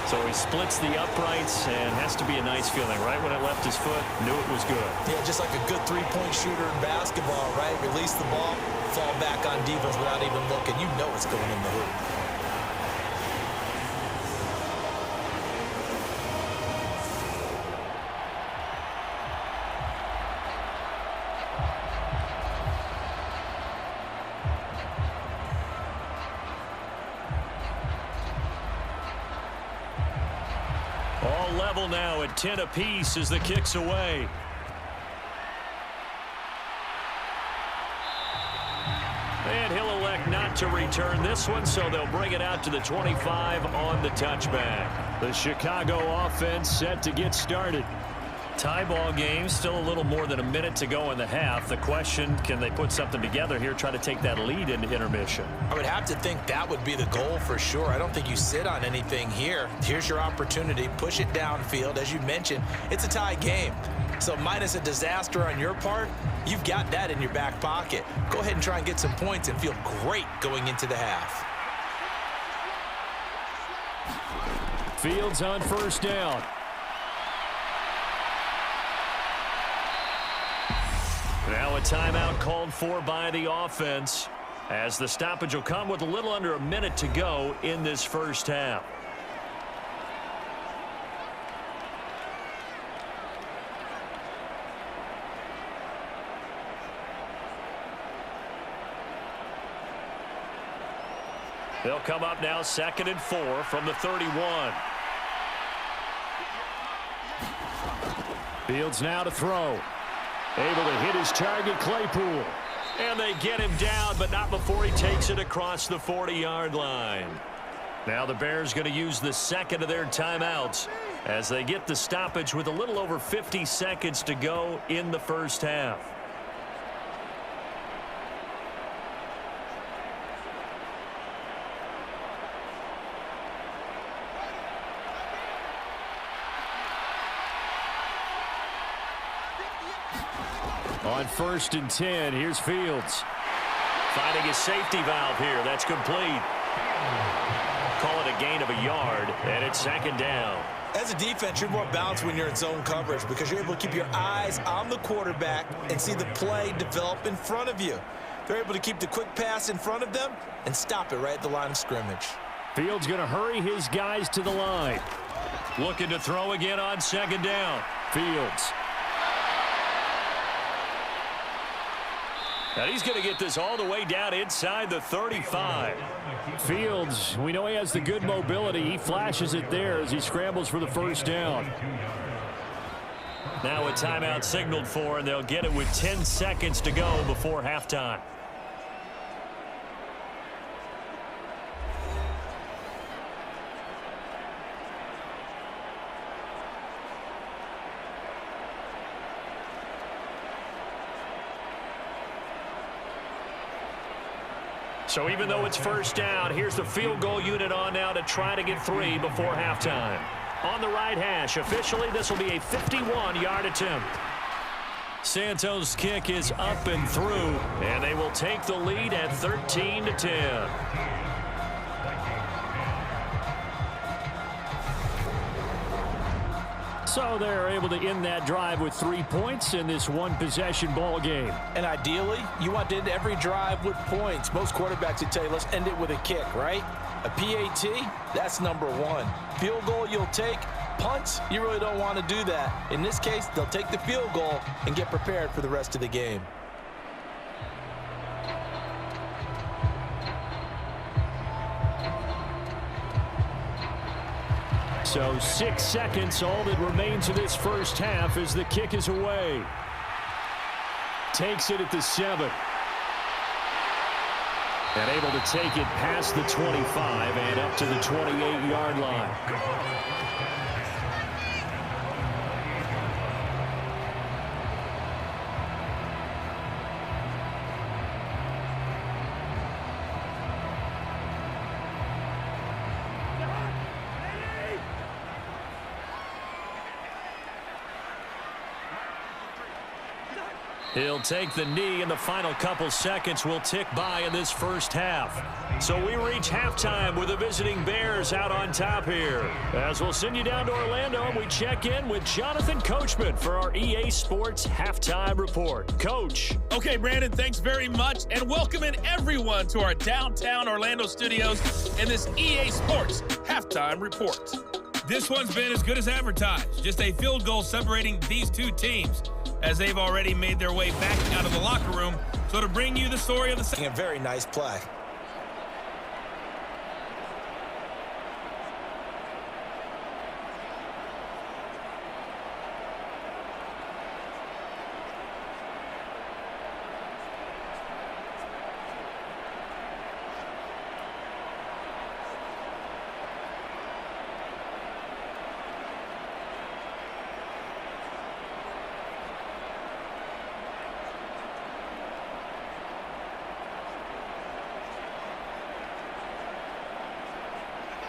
So he splits the uprights and has to be a nice feeling. Right when it left his foot, knew it was good. Yeah, just like a good three-point shooter in basketball, right? Release the ball, fall back on defense without even looking. You know it's going in the hoop. All level now at 10 apiece as the kick's away. And he'll elect not to return this one, so they'll bring it out to the 25 on the touchback. The Chicago offense set to get started. Tie ball game, still a little more than a minute to go in the half. The question, can they put something together here, try to take that lead into intermission? I would have to think that would be the goal for sure. I don't think you sit on anything here. Here's your opportunity. Push it downfield. As you mentioned, it's a tie game. So minus a disaster on your part, you've got that in your back pocket. Go ahead and try and get some points and feel great going into the half. Fields on first down. Now a timeout called for by the offense, as the stoppage will come with a little under a minute to go in this first half. They'll come up now 2nd and 4 from the 31. Fields now to throw. Able to hit his target, Claypool. And they get him down, but not before he takes it across the 40-yard line. Now the Bears going to use the second of their timeouts as they get the stoppage with a little over 50 seconds to go in the first half. On 1st and 10, here's Fields. Finding a safety valve here. That's complete. Call it a gain of a yard, and it's 2nd down. As a defense, you're more balanced when you're in zone coverage because you're able to keep your eyes on the quarterback and see the play develop in front of you. They're able to keep the quick pass in front of them and stop it right at the line of scrimmage. Fields going to hurry his guys to the line. Looking to throw again on 2nd down. Fields. And he's going to get this all the way down inside the 35. Fields, we know he has the good mobility. He flashes it there as he scrambles for the first down. Now a timeout signaled for, and they'll get it with 10 seconds to go before halftime. So even though it's first down, here's the field goal unit on now to try to get 3 before halftime. On the right hash, officially this will be a 51-yard attempt. Santos' kick is up and through, and they will take the lead at 13-10. So they're able to end that drive with 3 points in this one-possession ball game. And ideally, you want to end every drive with points. Most quarterbacks would tell you, let's end it with a kick, right? A PAT, that's number 1. Field goal you'll take. Punts, you really don't want to do that. In this case, they'll take the field goal and get prepared for the rest of the game. So 6 seconds, all that remains of this first half as the kick is away. Takes it at the 7. And able to take it past the 25 and up to the 28-yard line. He'll take the knee, and the final couple seconds will tick by in this first half. So we reach halftime with the visiting Bears out on top here. As we'll send you down to Orlando, and we check in with Jonathan Coachman for our EA Sports Halftime Report. Coach. Okay, Brandon, thanks very much, and welcoming everyone to our downtown Orlando studios in this EA Sports Halftime Report. This one's been as good as advertised. Just a field goal separating these two teams, as they've already made their way back out of the locker room. So to bring you the story of the second. A very nice play.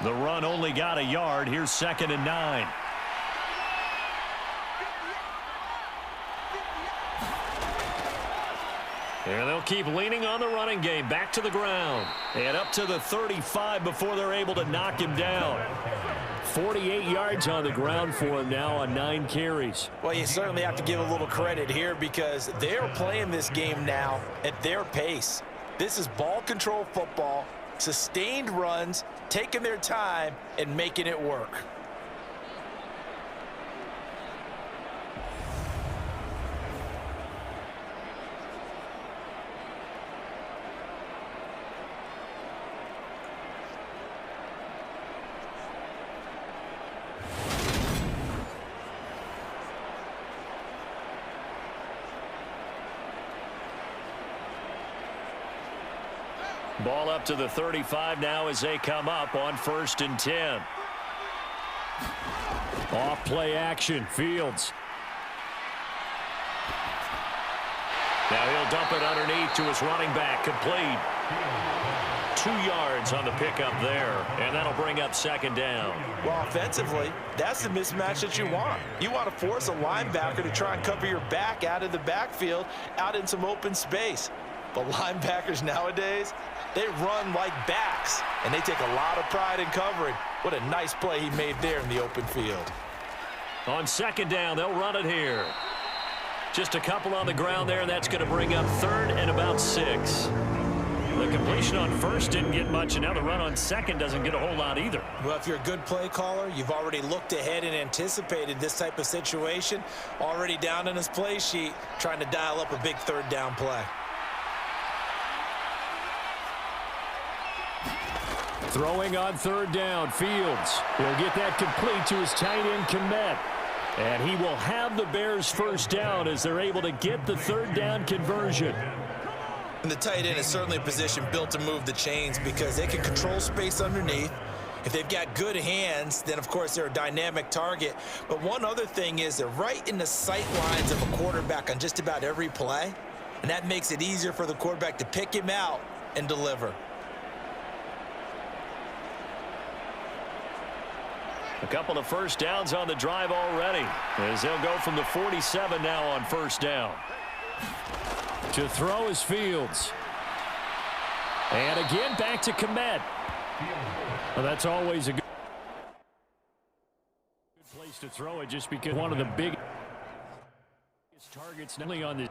The run only got a yard. Here's 2nd and 9. And they'll keep leaning on the running game. Back to the ground. And up to the 35 before they're able to knock him down. 48 yards on the ground for him now on 9 carries. Well, you certainly have to give a little credit here because they're playing this game now at their pace. This is ball control football, sustained runs, taking their time and making it work. Ball up to the 35 now as they come up on 1st and 10. Off play action. Fields. Now he'll dump it underneath to his running back. Complete. 2 yards on the pickup there. And that'll bring up 2nd down. Well, offensively, that's the mismatch that you want. You want to force a linebacker to try and cover your back out of the backfield, out in some open space. But linebackers nowadays, they run like backs, and they take a lot of pride in covering. What a nice play he made there in the open field. On 2nd down, they'll run it here. Just a couple on the ground there, and that's going to bring up 3rd and about 6. The completion on 1st didn't get much, and now the run on 2nd doesn't get a whole lot either. Well, if you're a good play caller, you've already looked ahead and anticipated this type of situation. Already down in his play sheet, trying to dial up a big 3rd down play. Throwing on 3rd down, Fields. He'll get that complete to his tight end, Komet. And he will have the Bears 1st down as they're able to get the 3rd down conversion. And the tight end is certainly a position built to move the chains because they can control space underneath. If they've got good hands, then, of course, they're a dynamic target. But one other thing is they're right in the sight lines of a quarterback on just about every play. And that makes it easier for the quarterback to pick him out and deliver. A couple of 1st downs on the drive already as they'll go from the 47 now on 1st down. To throw is Fields. And again back to Komet. Well, that's always a good place to throw it just because one of the biggest targets not only on the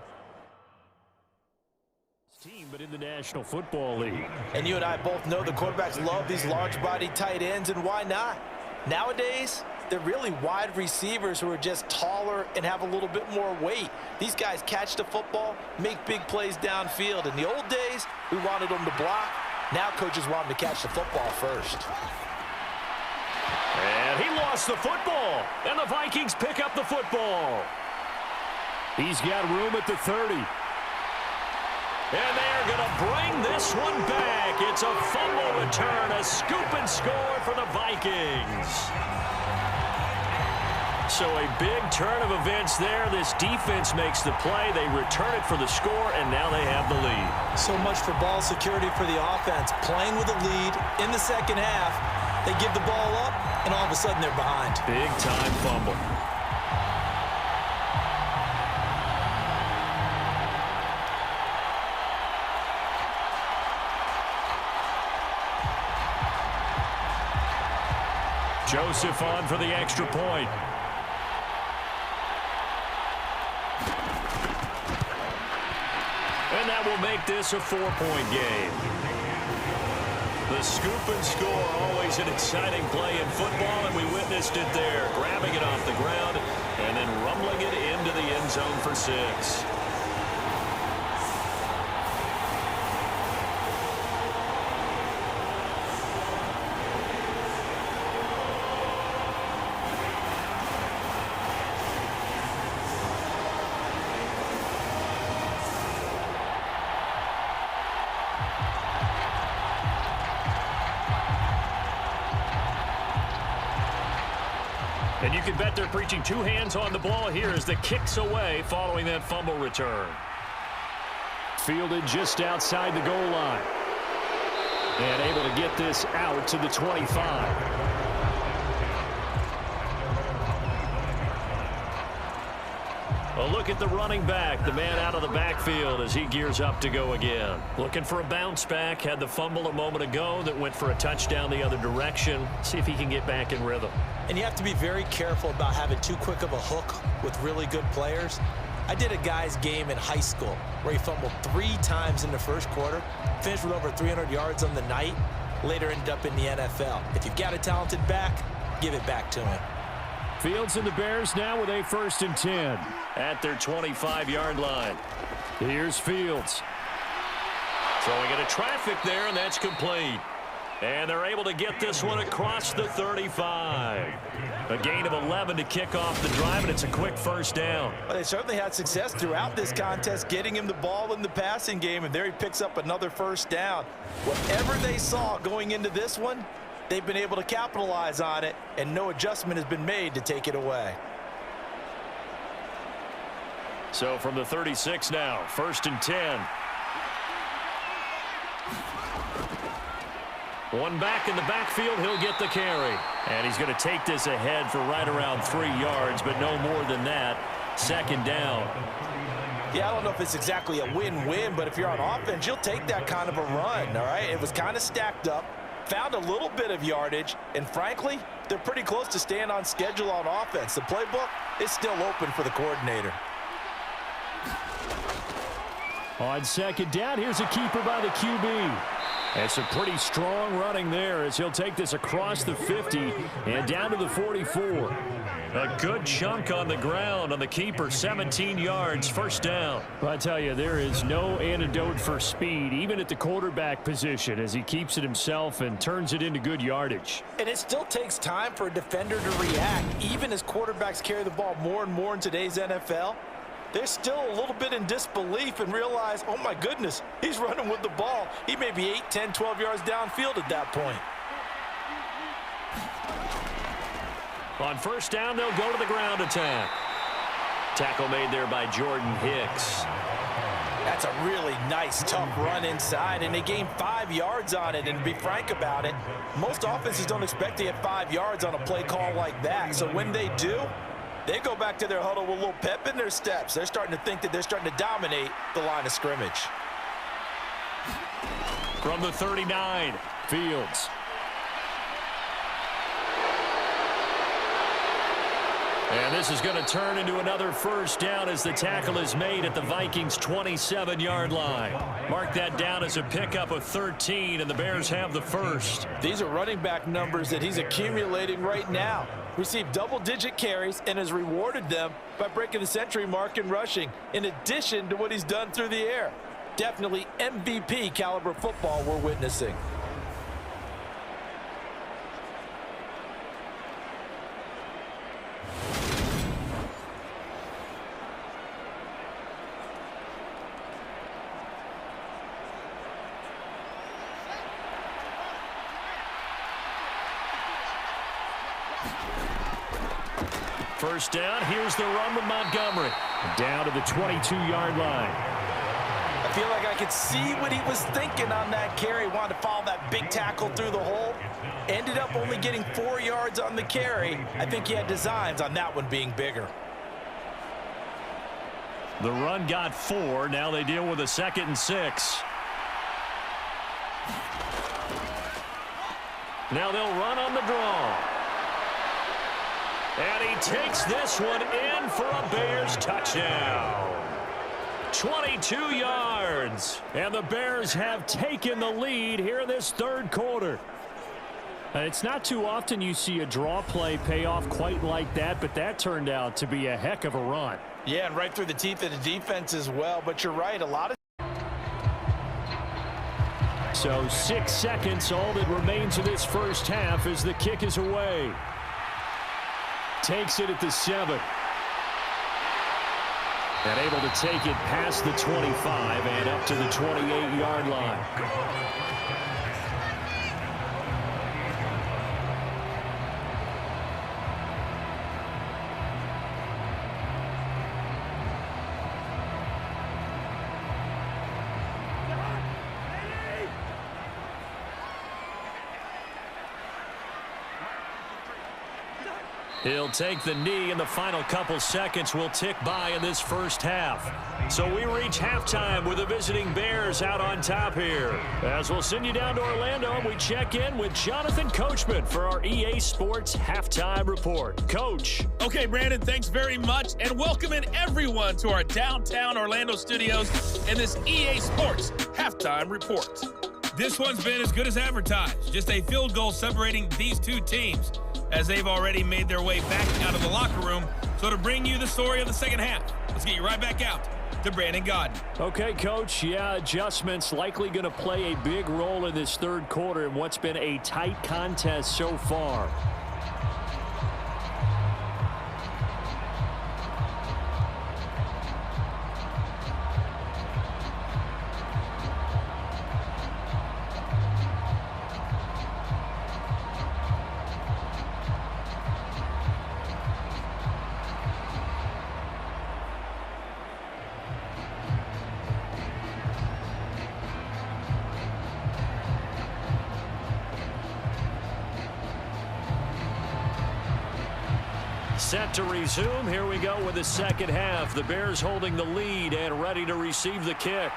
team but in the National Football League. And you and I both know the quarterbacks love these large-body tight ends, and why not? Nowadays, they're really wide receivers who are just taller and have a little bit more weight. These guys catch the football, make big plays downfield. In the old days, we wanted them to block. Now coaches want them to catch the football first. And he lost the football, and the Vikings pick up the football. He's got room at the 30. And they're going to bring this one back. It's a fumble return, a scoop and score for the Vikings. So a big turn of events there. This defense makes the play. They return it for the score, and now they have the lead. So much for ball security for the offense. Playing with a lead in the 2nd half. They give the ball up, and all of a sudden they're behind. Big-time fumble. Joseph on for the extra point. And that will make this a 4-point game. The scoop and score, always an exciting play in football, and we witnessed it there. Grabbing it off the ground and then rumbling it into the end zone for 6. And you can bet they're preaching 2 hands on the ball here as the kick's away following that fumble return. Fielded just outside the goal line. And able to get this out to the 25. Well, look at the running back, the man out of the backfield as he gears up to go again. Looking for a bounce back, had the fumble a moment ago that went for a touchdown the other direction. See if he can get back in rhythm. And you have to be very careful about having too quick of a hook with really good players. I did a guy's game in high school where he fumbled 3 times in the first quarter, finished with over 300 yards on the night, later ended up in the NFL. If you've got a talented back, give it back to him. Fields and the Bears now with a 1st and 10 at their 25-yard line. Here's Fields. Throwing into traffic there, and that's complete. And they're able to get this one across the 35. A gain of 11 to kick off the drive, and it's a quick 1st down. Well, they certainly had success throughout this contest, getting him the ball in the passing game, and there he picks up another 1st down. Whatever they saw going into this one, they've been able to capitalize on it, and no adjustment has been made to take it away. So from the 36 now, 1st and 10. One back in the backfield, he'll get the carry. And he's going to take this ahead for right around 3 yards, but no more than that. 2nd down. Yeah, I don't know if it's exactly a win-win, but if you're on offense, you'll take that kind of a run, all right? It was kind of stacked up, found a little bit of yardage, and frankly, they're pretty close to staying on schedule on offense. The playbook is still open for the coordinator. On 2nd down, here's a keeper by the QB. And some pretty strong running there as he'll take this across the 50 and down to the 44. A good chunk on the ground on the keeper, 17 yards, 1st down. Well, I tell you, there is no antidote for speed, even at the quarterback position, as he keeps it himself and turns it into good yardage. And it still takes time for a defender to react, even as quarterbacks carry the ball more and more in today's NFL. They're still a little bit in disbelief and realize, oh my goodness, he's running with the ball. He may be 8, 10, 12 yards downfield at that point. On 1st down, they'll go to the ground attack. Tackle made there by Jordan Hicks. That's a really nice, tough run inside, and they gained 5 yards on it. And to be frank about it, most offenses don't expect to get 5 yards on a play call like that. So when they do, they go back to their huddle with a little pep in their steps. They're starting to think that they're starting to dominate the line of scrimmage. From the 39, Fields. And this is going to turn into another 1st down as the tackle is made at the Vikings' 27-yard line. Mark that down as a pickup of 13, and the Bears have the 1st. These are running back numbers that he's accumulating right now. Received double-digit carries and has rewarded them by breaking the century mark in rushing, in addition to what he's done through the air. Definitely MVP caliber football we're witnessing. First down, here's the run with Montgomery. Down to the 22-yard line. I feel like I could see what he was thinking on that carry. Wanted to follow that big tackle through the hole. Ended up only getting 4 yards on the carry. I think he had designs on that one being bigger. The run got 4. Now they deal with a 2nd and 6. Now they'll run on the draw. And he takes this one in for a Bears touchdown. 22 yards. And the Bears have taken the lead here in this 3rd quarter. It's not too often you see a draw play pay off quite like that, but that turned out to be a heck of a run. Yeah, and right through the teeth of the defense as well. But you're right, a lot of... So 6 seconds, all that remains of this 1st half as the kick is away. Takes it at the 7. And able to take it past the 25 and up to the 28-yard line. He'll take the knee, and the final couple seconds will tick by in this first half. So we reach halftime with the visiting Bears out on top here. As we'll send you down to Orlando, we check in with Jonathan Coachman for our EA Sports Halftime Report. Coach. Okay, Brandon, thanks very much, and welcome in everyone to our downtown Orlando studios in this EA Sports Halftime Report. This one's been as good as advertised. Just a field goal separating these two teams, as they've already made their way back out of the locker room. So to bring you the story of the second half, let's get you right back out to Brandon Godden. Okay, Coach. Yeah, adjustments likely going to play a big role in this third quarter in what's been a tight contest so far. Set to resume. Here we go with the second half. The Bears holding the lead and ready to receive the kick.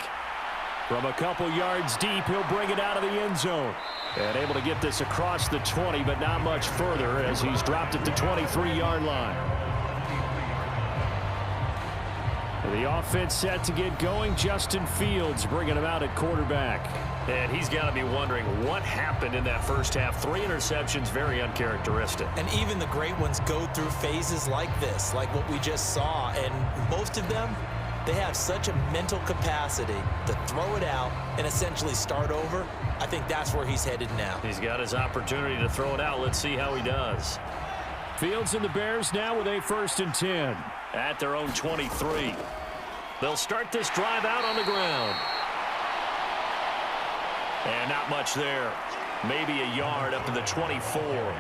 From a couple yards deep, he'll bring it out of the end zone. And able to get this across the 20, but not much further as he's dropped it to 23-yard line. The offense set to get going. Justin Fields bringing him out at quarterback. And he's got to be wondering what happened in that first half. 3 interceptions, very uncharacteristic. And even the great ones go through phases like this, like what we just saw. And most of them, they have such a mental capacity to throw it out and essentially start over. I think that's where he's headed now. He's got his opportunity to throw it out. Let's see how he does. Fields and the Bears now with a 1st and 10 at their own 23. They'll start this drive out on the ground. And not much there. Maybe a yard up to the 24.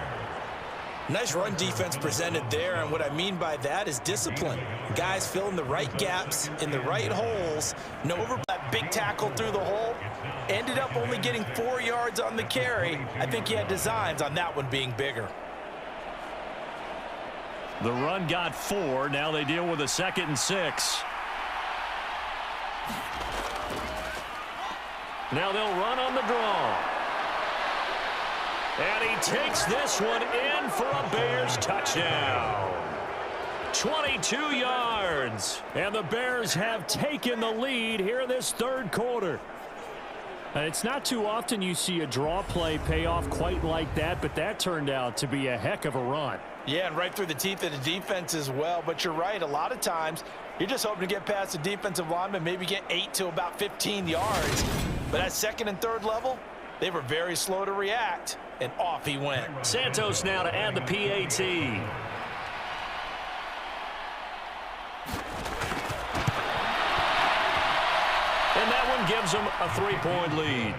Nice run defense presented there, and what I mean by that is discipline. Guys filling the right gaps in the right holes. No over that big tackle through the hole. Ended up only getting 4 yards on the carry. I think he had designs on that one being bigger. The run got 4. Now they deal with a 2nd and 6. Now they'll run on the draw. And he takes this one in for a Bears touchdown. 22 yards. And the Bears have taken the lead here in this third quarter. It's not too often you see a draw play pay off quite like that, but that turned out to be a heck of a run. Yeah, and right through the teeth of the defense as well. But you're right, a lot of times you're just hoping to get past the defensive lineman, maybe get 8 to about 15 yards. But at 2nd and 3rd level, they were very slow to react, and off he went. Santos now to add the PAT. And that one gives them a 3-point lead.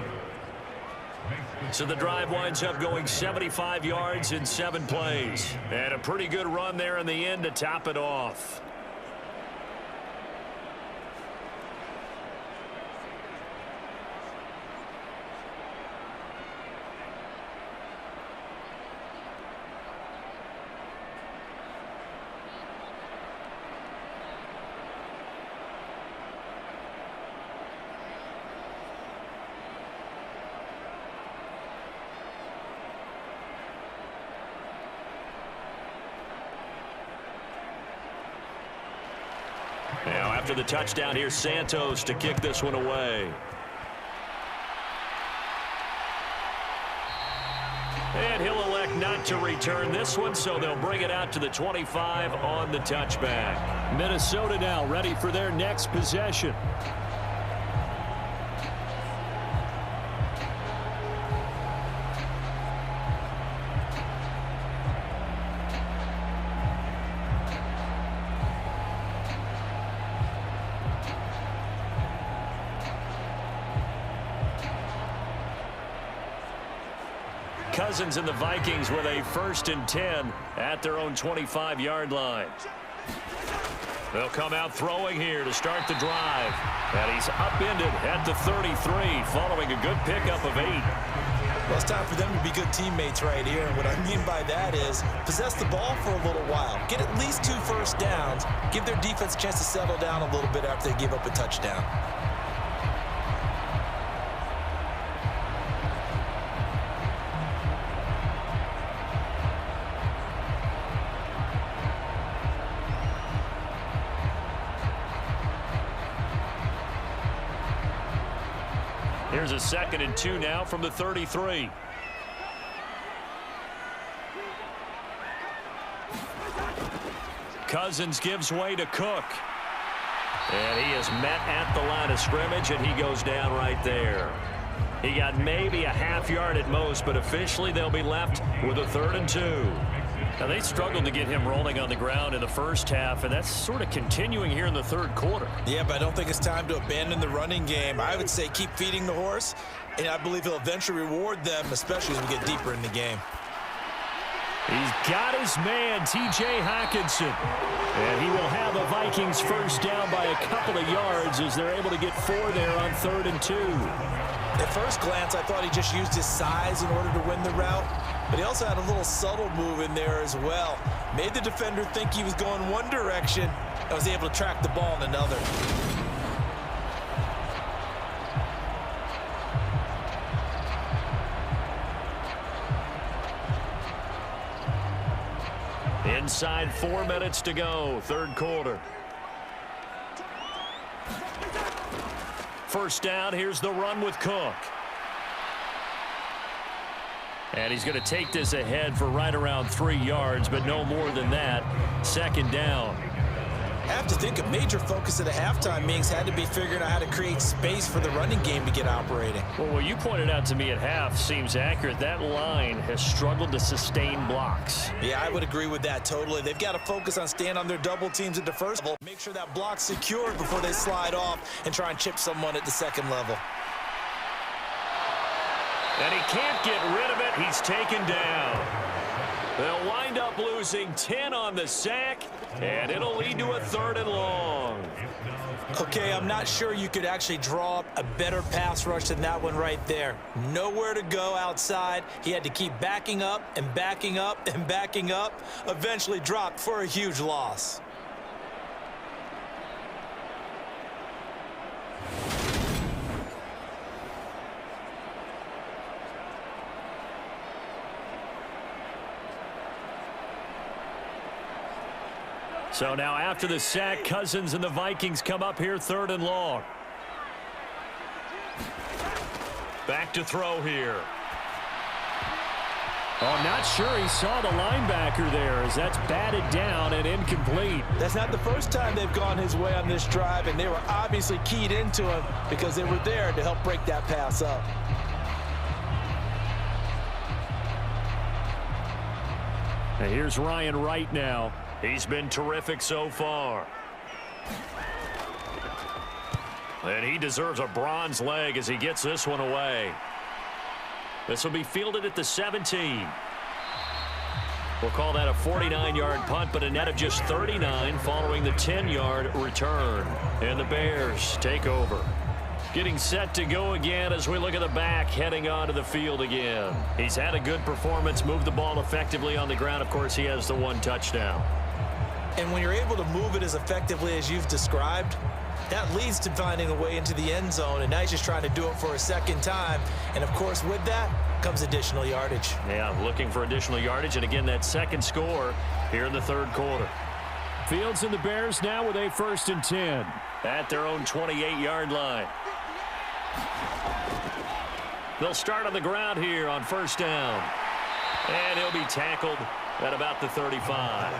So the drive winds up going 75 yards in 7 plays. And a pretty good run there in the end to top it off. Now after the touchdown, here's Santos to kick this one away. And he'll elect not to return this one, so they'll bring it out to the 25 on the touchback. Minnesota now ready for their next possession. Cousins and the Vikings with a 1st and 10 at their own 25-yard line. They'll come out throwing here to start the drive. And he's upended at the 33 following a good pickup of 8. Well, it's time for them to be good teammates right here. And what I mean by that is possess the ball for a little while. Get at least 2 first downs. Give their defense a chance to settle down a little bit after they give up a touchdown. Here's a 2nd and 2 now from the 33. Cousins gives way to Cook. And he is met at the line of scrimmage, and he goes down right there. He got maybe a half yard at most, but officially they'll be left with a 3rd and 2. Now, they struggled to get him rolling on the ground in the first half, and that's sort of continuing here in the 3rd quarter. Yeah, but I don't think it's time to abandon the running game. I would say keep feeding the horse, and I believe he'll eventually reward them, especially as we get deeper in the game. He's got his man, T.J. Hockenson. And he will have the Vikings first down by a couple of yards as they're able to get 4 there on 3rd and 2. At first glance, I thought he just used his size in order to win the route, but he also had a little subtle move in there as well. Made the defender think he was going one direction and was able to track the ball in another. Inside 4 minutes to go, 3rd quarter. First down, here's the run with Cook. And he's going to take this ahead for right around 3 yards, but no more than that. 2nd down. I have to think a major focus of the halftime meetings had to be figuring out how to create space for the running game to get operating. Well, what you pointed out to me at half seems accurate. That line has struggled to sustain blocks. Yeah, I would agree with that totally. They've got to focus on staying on their double teams at the first level. Make sure that block's secured before they slide off and try and chip someone at the 2nd level. And he can't get rid of it. He's taken down. They'll wind up losing 10 on the sack, and it'll lead to a 3rd and long. Okay, I'm not sure you could actually draw up a better pass rush than that one right there. Nowhere to go outside. He had to keep backing up and backing up and backing up. Eventually dropped for a huge loss. So now after the sack, Cousins and the Vikings come up here 3rd and long. Back to throw here. Oh, I'm not sure he saw the linebacker there as that's batted down and incomplete. That's not the first time they've gone his way on this drive, and they were obviously keyed into him because they were there to help break that pass up. And here's Ryan Wright now. He's been terrific so far. And he deserves a bronze leg as he gets this one away. This will be fielded at the 17. We'll call that a 49-yard punt, but a net of just 39 following the 10-yard return. And the Bears take over. Getting set to go again as we look at the back heading onto the field again. He's had a good performance, moved the ball effectively on the ground. Of course, he has the 1 touchdown. And when you're able to move it as effectively as you've described, that leads to finding a way into the end zone, and now he's just trying to do it for a 2nd time. And, of course, with that comes additional yardage. Yeah, looking for additional yardage, and again, that 2nd score here in the 3rd quarter. Fields and the Bears now with a 1st and 10 at their own 28-yard line. They'll start on the ground here on 1st down. And he'll be tackled at about the 35.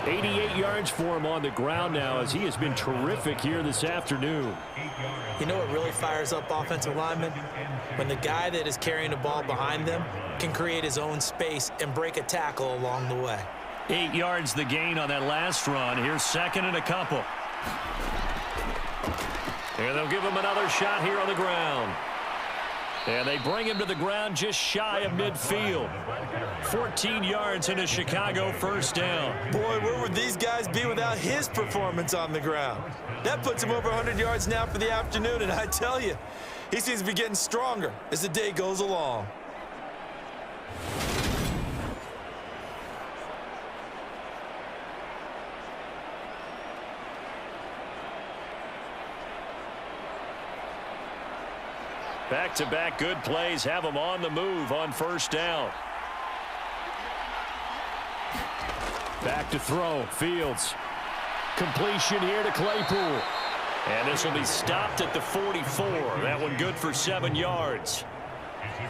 88 yards for him on the ground now as he has been terrific here this afternoon. You know what really fires up offensive linemen? When the guy that is carrying the ball behind them can create his own space and break a tackle along the way. 8 yards the gain on that last run. Here's 2nd and a couple. And they'll give him another shot here on the ground. And they bring him to the ground just shy of midfield. 14 yards and a Chicago 1st down. Boy, where would these guys be without his performance on the ground? That puts him over 100 yards now for the afternoon, and I tell you, he seems to be getting stronger as the day goes along. Back-to-back good plays have them on the move on first down. Back to throw. Fields. Completion here to Claypool. And this will be stopped at the 44. That one good for 7 yards.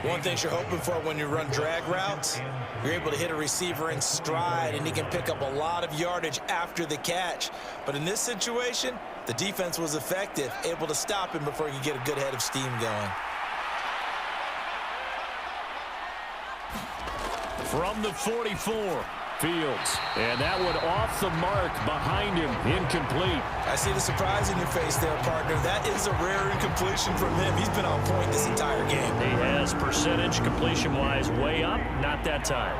One thing you're hoping for when you run drag routes, you're able to hit a receiver in stride, and he can pick up a lot of yardage after the catch. But in this situation, the defense was effective, able to stop him before he could get a good head of steam going. From the 44, Fields. And that one off the mark behind him, incomplete. I see the surprise in your face there, partner. That is a rare incompletion from him. He's been on point this entire game. He has percentage completion-wise way up, not that time.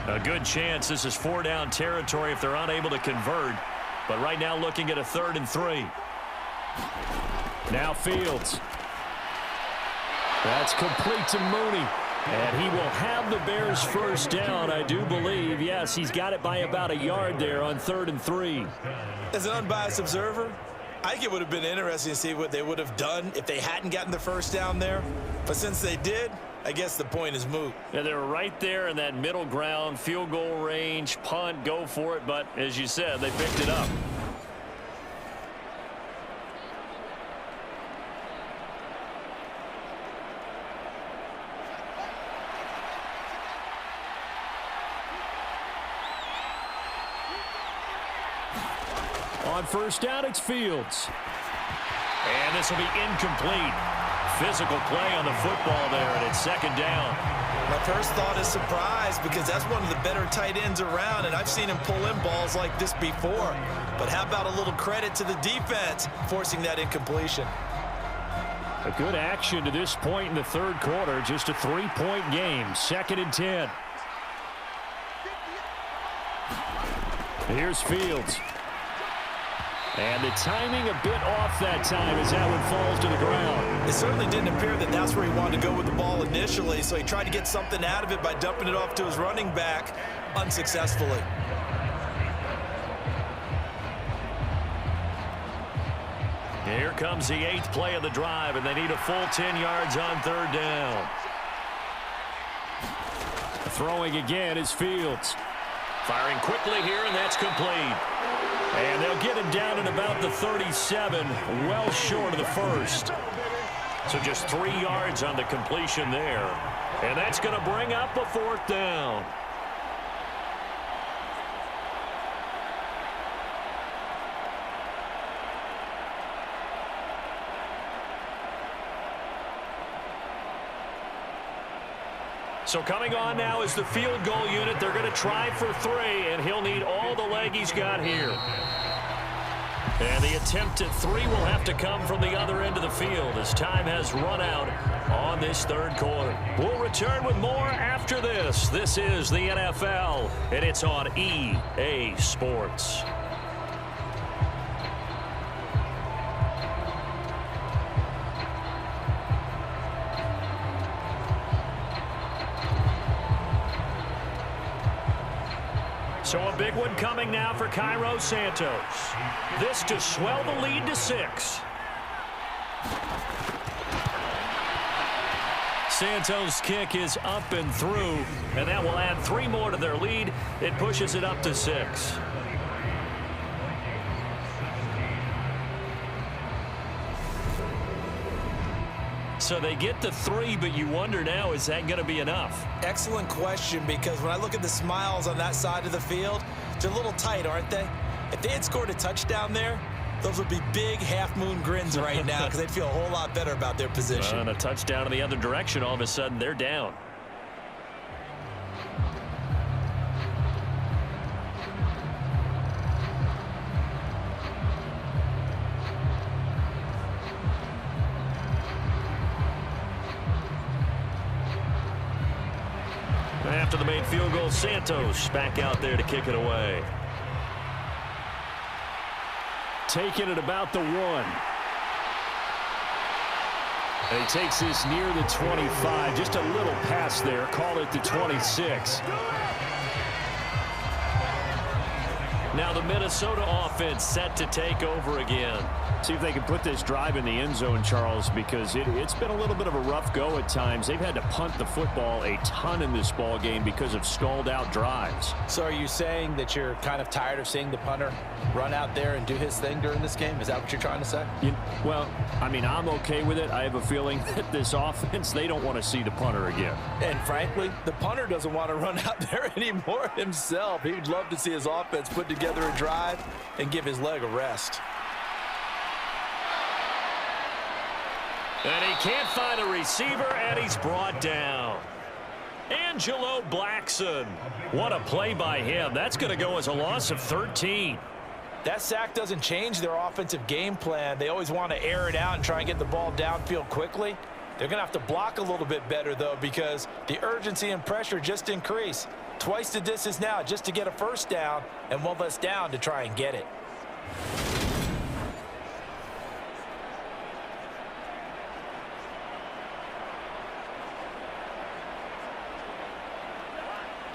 A good chance this is 4-down territory if they're unable to convert. But right now looking at a 3rd and 3. Now Fields. That's complete to Mooney. And he will have the Bears first down, I do believe. Yes, he's got it by about a yard there on 3rd and 3. As an unbiased observer, I think it would have been interesting to see what they would have done if they hadn't gotten the first down there. But since they did, I guess the point is moot. Yeah, they were right there in that middle ground, field goal range, punt, go for it. But as you said, they picked it up. On first down, it's Fields. And this will be incomplete. Physical play on the football there, and it's 2nd down. My first thought is surprise, because that's one of the better tight ends around, and I've seen him pull in balls like this before. But how about a little credit to the defense forcing that incompletion? A good action to this point in the 3rd quarter. Just a 3-point game. 2nd and 10. Here's Fields. And the timing a bit off that time as that one falls to the ground. It certainly didn't appear that that's where he wanted to go with the ball initially, so he tried to get something out of it by dumping it off to his running back unsuccessfully. Here comes the 8th play of the drive, and they need a full 10 yards on 3rd down. Throwing again is Fields. Firing quickly here, and that's complete. And they'll get him down at about the 37, well short of the 1st. So just 3 yards on the completion there. And that's going to bring up a 4th down. So coming on now is the field goal unit. They're going to try for 3, and he'll need all the leg he's got here. And the attempt at 3 will have to come from the other end of the field as time has run out on this 3rd quarter. We'll return with more after this. This is the NFL, and it's on EA Sports. So a big one coming now for Cairo Santos. This to swell the lead to 6. Santos' kick is up and through, and that will add 3 more to their lead. It pushes it up to 6. So they get to 3, but you wonder now, is that going to be enough? Excellent question, because when I look at the smiles on that side of the field, they're a little tight, aren't they? If they had scored a touchdown there, those would be big half-moon grins right now because they'd feel a whole lot better about their position. And a touchdown in the other direction, all of a sudden they're down. after the main field goal. Santos back out there to kick it away. Taking it about the 1. And he takes this near the 25. Just a little pass there. Call it the 26. Now the Minnesota offense set to take over again. See if they can put this drive in the end zone, Charles, because it's been a little bit of a rough go at times. They've had to punt the football a ton in this ball game because of stalled out drives. So are you saying that you're kind of tired of seeing the punter run out there and do his thing during this game? Is that what you're trying to say? Well, I mean, I'm okay with it. I have a feeling that this offense, they don't want to see the punter again. And frankly, the punter doesn't want to run out there anymore himself. He would love to see his offense put together a drive and give his leg a rest. And he can't find a receiver, and he's brought down. Angelo Blackson. What a play by him. That's going to go as a loss of 13. That sack doesn't change their offensive game plan. They always want to air it out and try and get the ball downfield quickly. They're going to have to block a little bit better, though, because the urgency and pressure just increase. Twice the distance now just to get a first down, and one less down to try and get it.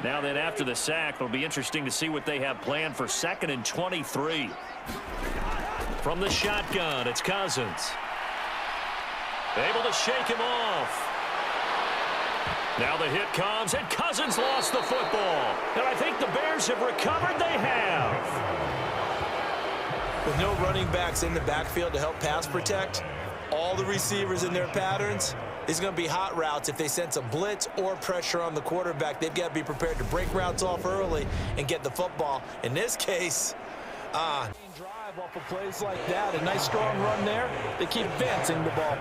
Now then, after the sack, it'll be interesting to see what they have planned for 2nd and 23. From the shotgun, it's Cousins. Able to shake him off. Now the hit comes, and Cousins lost the football. And I think the Bears have recovered. They have. With no running backs in the backfield to help pass protect, all the receivers in their patterns, it's going to be hot routes. If they sense a blitz or pressure on the quarterback, they've got to be prepared to break routes off early and get the football. In this case, drive off of plays like that, a nice strong run there. They keep advancing the ball.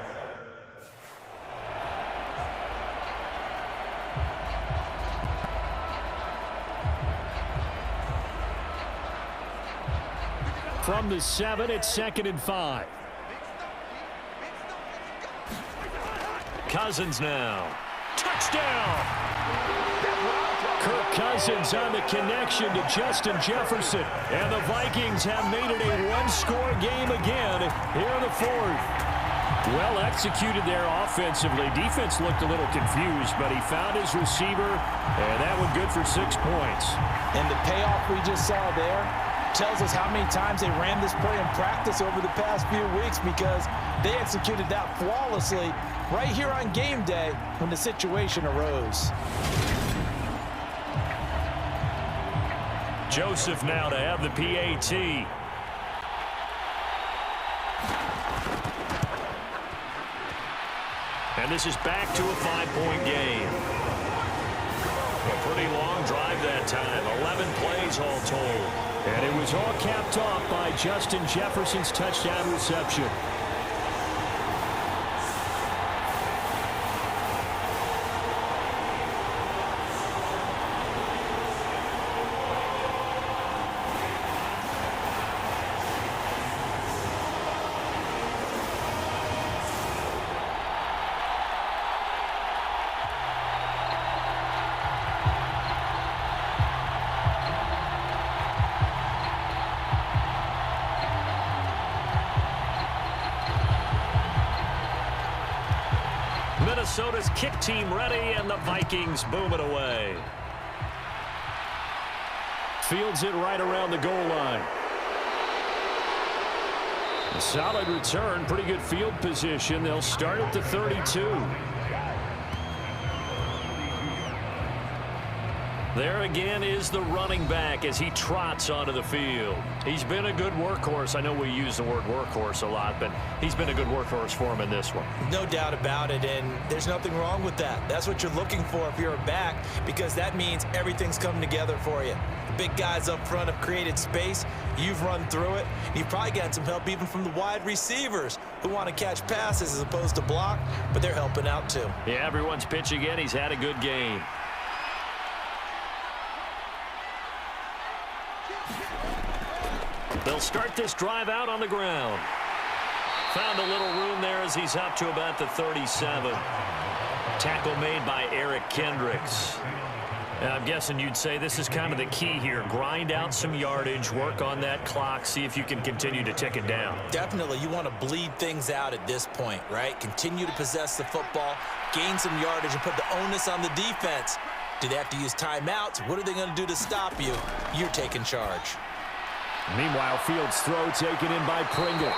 From the 7, it's 2nd and 5. Cousins now. Touchdown! Kirk Cousins on the connection to Justin Jefferson. And the Vikings have made it a one-score game again here in the 4th. Well executed there offensively. Defense looked a little confused, but he found his receiver, and that one good for 6 points. And the payoff we just saw there tells us how many times they ran this play in practice over the past few weeks, because they executed that flawlessly right here on game day when the situation arose. Joseph now to have the PAT. And this is back to a 5-point game. A pretty long drive that time. 11 plays all told. And it was all capped off by Justin Jefferson's touchdown reception. Minnesota's kick team ready, and the Vikings boom it away. Fields it right around the goal line. A solid return, pretty good field position. They'll start at the 32. There again is the running back as he trots onto the field. He's been a good workhorse. I know we use the word workhorse a lot, but he's been a good workhorse for him in this one. No doubt about it, and there's nothing wrong with that. That's what you're looking for if you're a back, because that means everything's coming together for you. The big guys up front have created space. You've run through it. You've probably gotten some help even from the wide receivers who want to catch passes as opposed to block, but they're helping out too. Yeah, everyone's pitching in. He's had a good game. They'll start this drive out on the ground. Found a little room there as he's up to about the 37. Tackle made by Eric Kendricks. And I'm guessing you'd say this is kind of the key here. Grind out some yardage, work on that clock, see if you can continue to tick it down. Definitely, you want to bleed things out at this point, right? Continue to possess the football, gain some yardage, and put the onus on the defense. Do they have to use timeouts? What are they going to do to stop you? You're taking charge. Meanwhile, Fields' throw taken in by Pringle.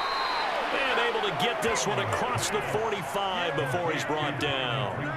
And able to get this one across the 45 before he's brought down.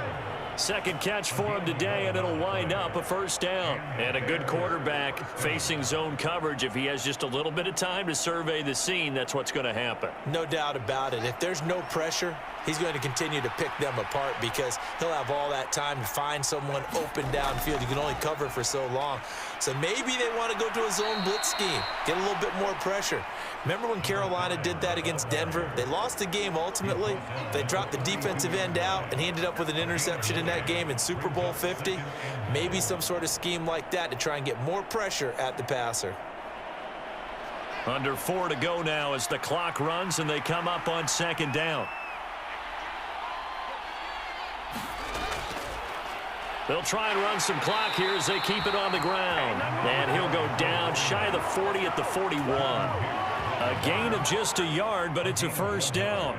Second catch for him today, and it'll wind up a first down. And a good quarterback facing zone coverage. If he has just a little bit of time to survey the scene, that's what's going to happen. No doubt about it. If there's no pressure, he's going to continue to pick them apart because he'll have all that time to find someone open downfield. You can only cover for so long. So maybe they want to go to a zone blitz scheme, get a little bit more pressure. Remember when Carolina did that against Denver? They lost the game ultimately. They dropped the defensive end out, and he ended up with an interception in that game in Super Bowl 50. Maybe some sort of scheme like that to try and get more pressure at the passer. Under 4 to go now as the clock runs, and they come up on second down. They'll try and run some clock here as they keep it on the ground. And he'll go down shy of the 40 at the 41. A gain of just a yard, but it's a first down.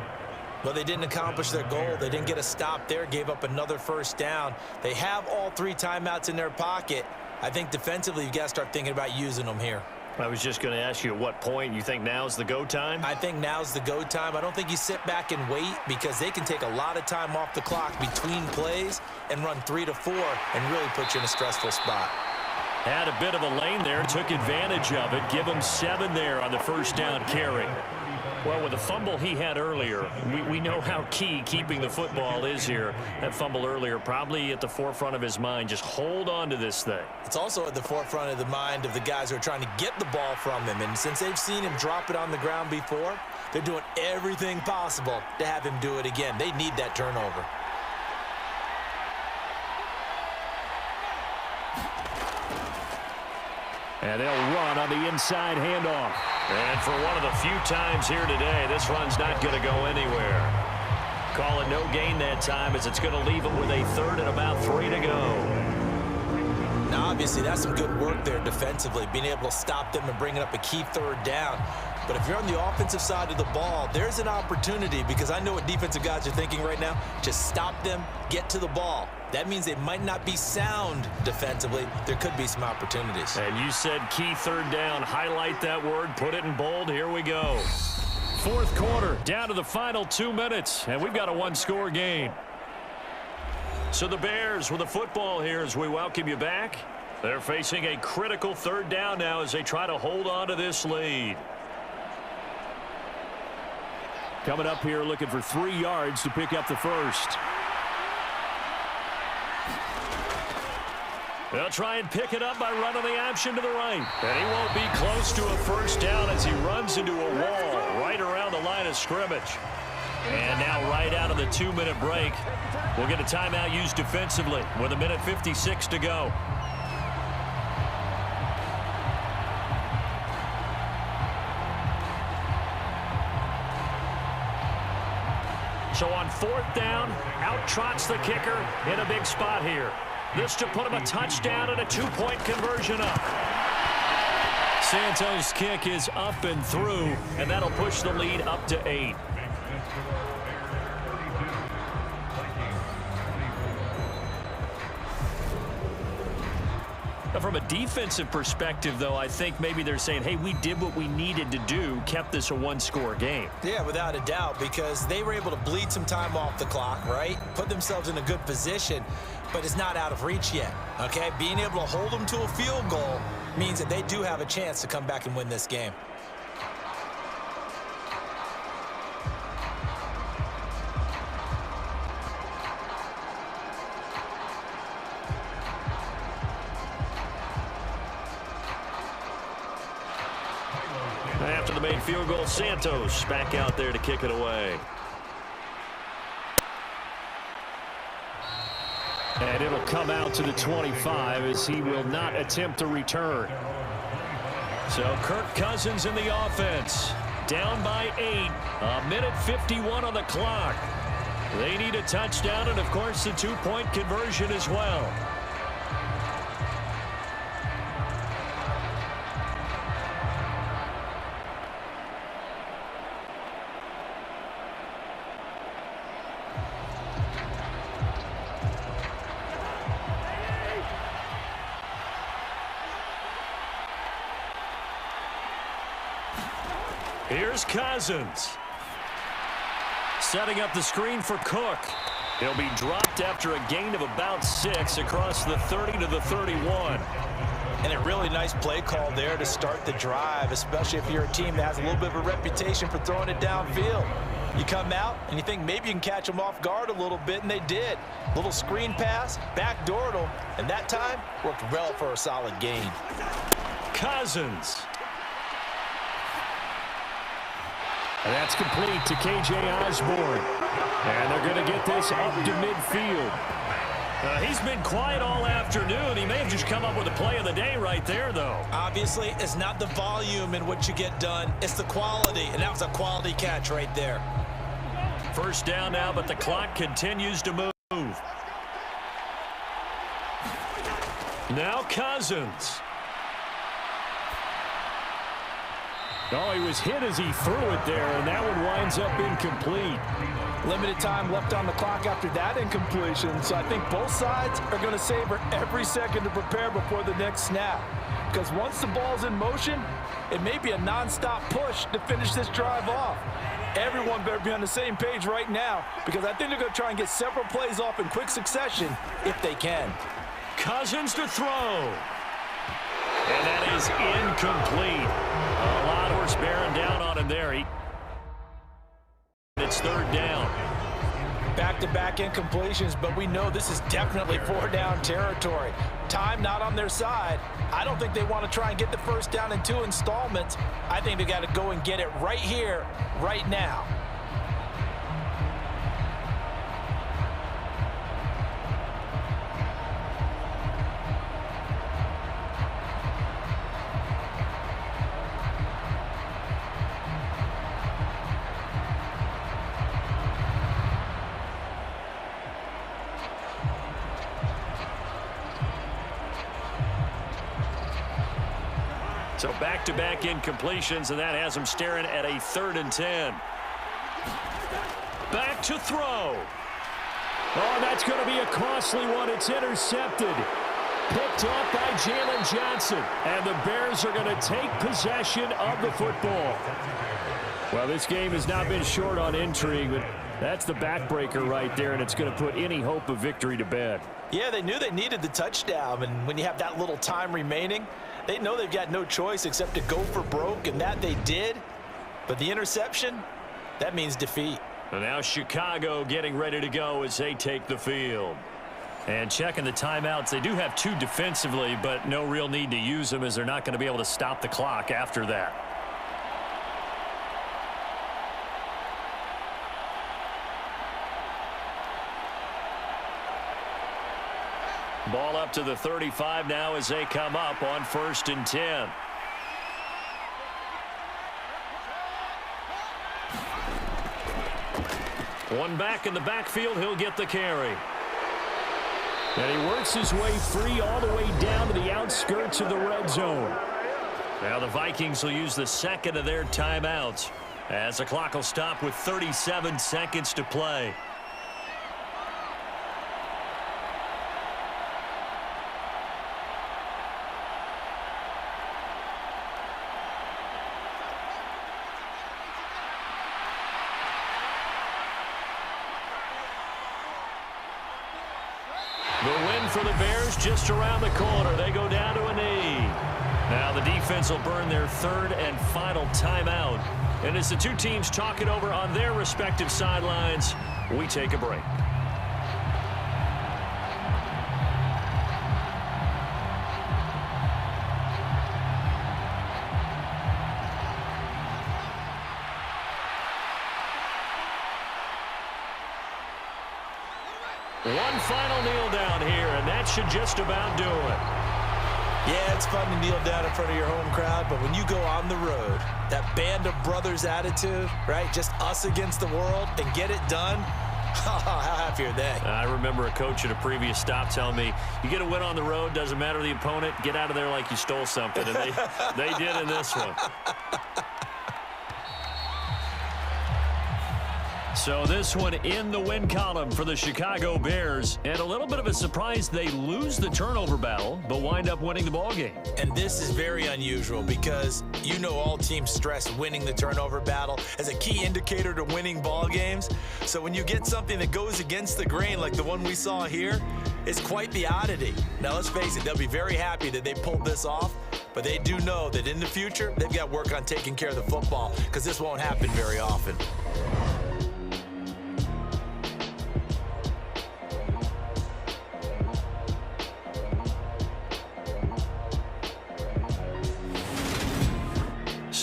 Well, they didn't accomplish their goal. They didn't get a stop there, gave up another first down. They have all 3 timeouts in their pocket. I think defensively, you've got to start thinking about using them here. I was just going to ask you at what point you think now's the go time? I think now's the go time. I don't think you sit back and wait because they can take a lot of time off the clock between plays and run 3 to 4 and really put you in a stressful spot. Had a bit of a lane there, took advantage of it. Give him 7 there on the first down carry. Well, with the fumble he had earlier, we know how key keeping the football is here. That fumble earlier probably at the forefront of his mind. Just hold on to this thing. It's also at the forefront of the mind of the guys who are trying to get the ball from him. And since they've seen him drop it on the ground before, they're doing everything possible to have him do it again. They need that turnover. And they'll run on the inside handoff. And for one of the few times here today, this run's not going to go anywhere. Call it no gain that time as it's going to leave it with a third and about 3 to go. Now, obviously, that's some good work there defensively, being able to stop them and bringing up a key third down. But if you're on the offensive side of the ball, there's an opportunity because I know what defensive guys are thinking right now. Just stop them, get to the ball. That means they might not be sound defensively. There could be some opportunities. And you said key third down. Highlight that word. Put it in bold. Here we go. Fourth quarter, down to the final 2 minutes, and we've got a one-score game. So the Bears with the football here as we welcome you back. They're facing a critical third down now as they try to hold on to this lead. Coming up here looking for 3 yards to pick up the first. They'll try and pick it up by running the option to the right. And he won't be close to a first down as he runs into a wall right around the line of scrimmage. And now right out of the 2-minute break, we'll get a timeout used defensively with 1:56 to go. So on 4th down, out trots the kicker in a big spot here. This to put him a touchdown and a 2-point conversion up. Santos' kick is up and through, and that'll push the lead up to 8. From a defensive perspective, though, I think maybe they're saying, hey, we did what we needed to do, kept this a one-score game. Yeah, without a doubt, because they were able to bleed some time off the clock, right? Put themselves in a good position, but it's not out of reach yet, okay? Being able to hold them to a field goal means that they do have a chance to come back and win this game. After the made field goal, Santos back out there to kick it away. And it'll come out to the 25 as he will not attempt to return. So Kirk Cousins in the offense. Down by 8. 1:51 on the clock. They need a touchdown and, of course, the 2-point conversion as well. Here's Cousins. Setting up the screen for Cook. He'll be dropped after a gain of about 6 across the 30 to the 31. And a really nice play call there to start the drive, especially if you're a team that has a little bit of a reputation for throwing it downfield. You come out and you think maybe you can catch them off guard a little bit, and they did. Little screen pass, backdoored them, and that time worked well for a solid gain. Cousins. And that's complete to K.J. Osborne. And they're going to get this up to midfield. He's been quiet all afternoon. He may have just come up with a play of the day right there, though. Obviously, it's not the volume in what you get done. It's the quality, and that was a quality catch right there. First down now, but the clock continues to move. Now Cousins. Oh, he was hit as he threw it there, and that one winds up incomplete. Limited time left on the clock after that incompletion, so I think both sides are going to savor every second to prepare before the next snap. Because once the ball's in motion, it may be a nonstop push to finish this drive off. Everyone better be on the same page right now, because I think they're going to try and get several plays off in quick succession if they can. Cousins to throw. And that is incomplete. A lot of horse bearing down on him there. It's third down. Back-to-back incompletions, but we know this is definitely four-down territory. Time not on their side. I don't think they want to try and get the first down in 2 installments. I think they got to go and get it right here, right now. So back-to-back incompletions, and that has them staring at a 3rd and 10. Back to throw. Oh, that's going to be a costly one. It's intercepted. Picked off by Jalen Johnson. And the Bears are going to take possession of the football. Well, this game has not been short on intrigue, but that's the backbreaker right there, and it's going to put any hope of victory to bed. Yeah, they knew they needed the touchdown, and when you have that little time remaining, they know they've got no choice except to go for broke, and that they did. But the interception, that means defeat. And now Chicago getting ready to go as they take the field. And checking the timeouts, they do have 2 defensively, but no real need to use them as they're not going to be able to stop the clock after that. Ball up to the 35 now as they come up on 1st and 10. One back in the backfield, he'll get the carry. And he works his way free all the way down to the outskirts of the red zone. Now the Vikings will use the 2nd of their timeouts as the clock will stop with 37 seconds to play. The win for the Bears just around the corner. They go down to a knee. Now the defense will burn their 3rd and final timeout. And as the 2 teams talk it over on their respective sidelines, we take a break. One final kneel down here, and that should just about do it. Yeah, it's fun to kneel down in front of your home crowd, but when you go on the road, that band of brothers attitude, right, just us against the world, and get it done, how happy are they? I remember a coach at a previous stop telling me, you get a win on the road, doesn't matter the opponent, get out of there like you stole something, and they did in this one. So this one in the win column for the Chicago Bears. And a little bit of a surprise, they lose the turnover battle, but wind up winning the ball game. And this is very unusual because you know all teams stress winning the turnover battle as a key indicator to winning ball games. So when you get something that goes against the grain like the one we saw here, it's quite the oddity. Now let's face it, they'll be very happy that they pulled this off, but they do know that in the future, they've got work on taking care of the football because this won't happen very often.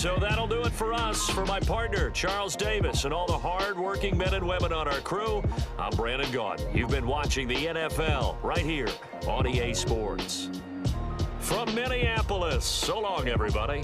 So that'll do it for us. For my partner, Charles Davis, and all the hard-working men and women on our crew, I'm Brandon Gaudin. You've been watching the NFL right here on EA Sports. From Minneapolis, so long, everybody.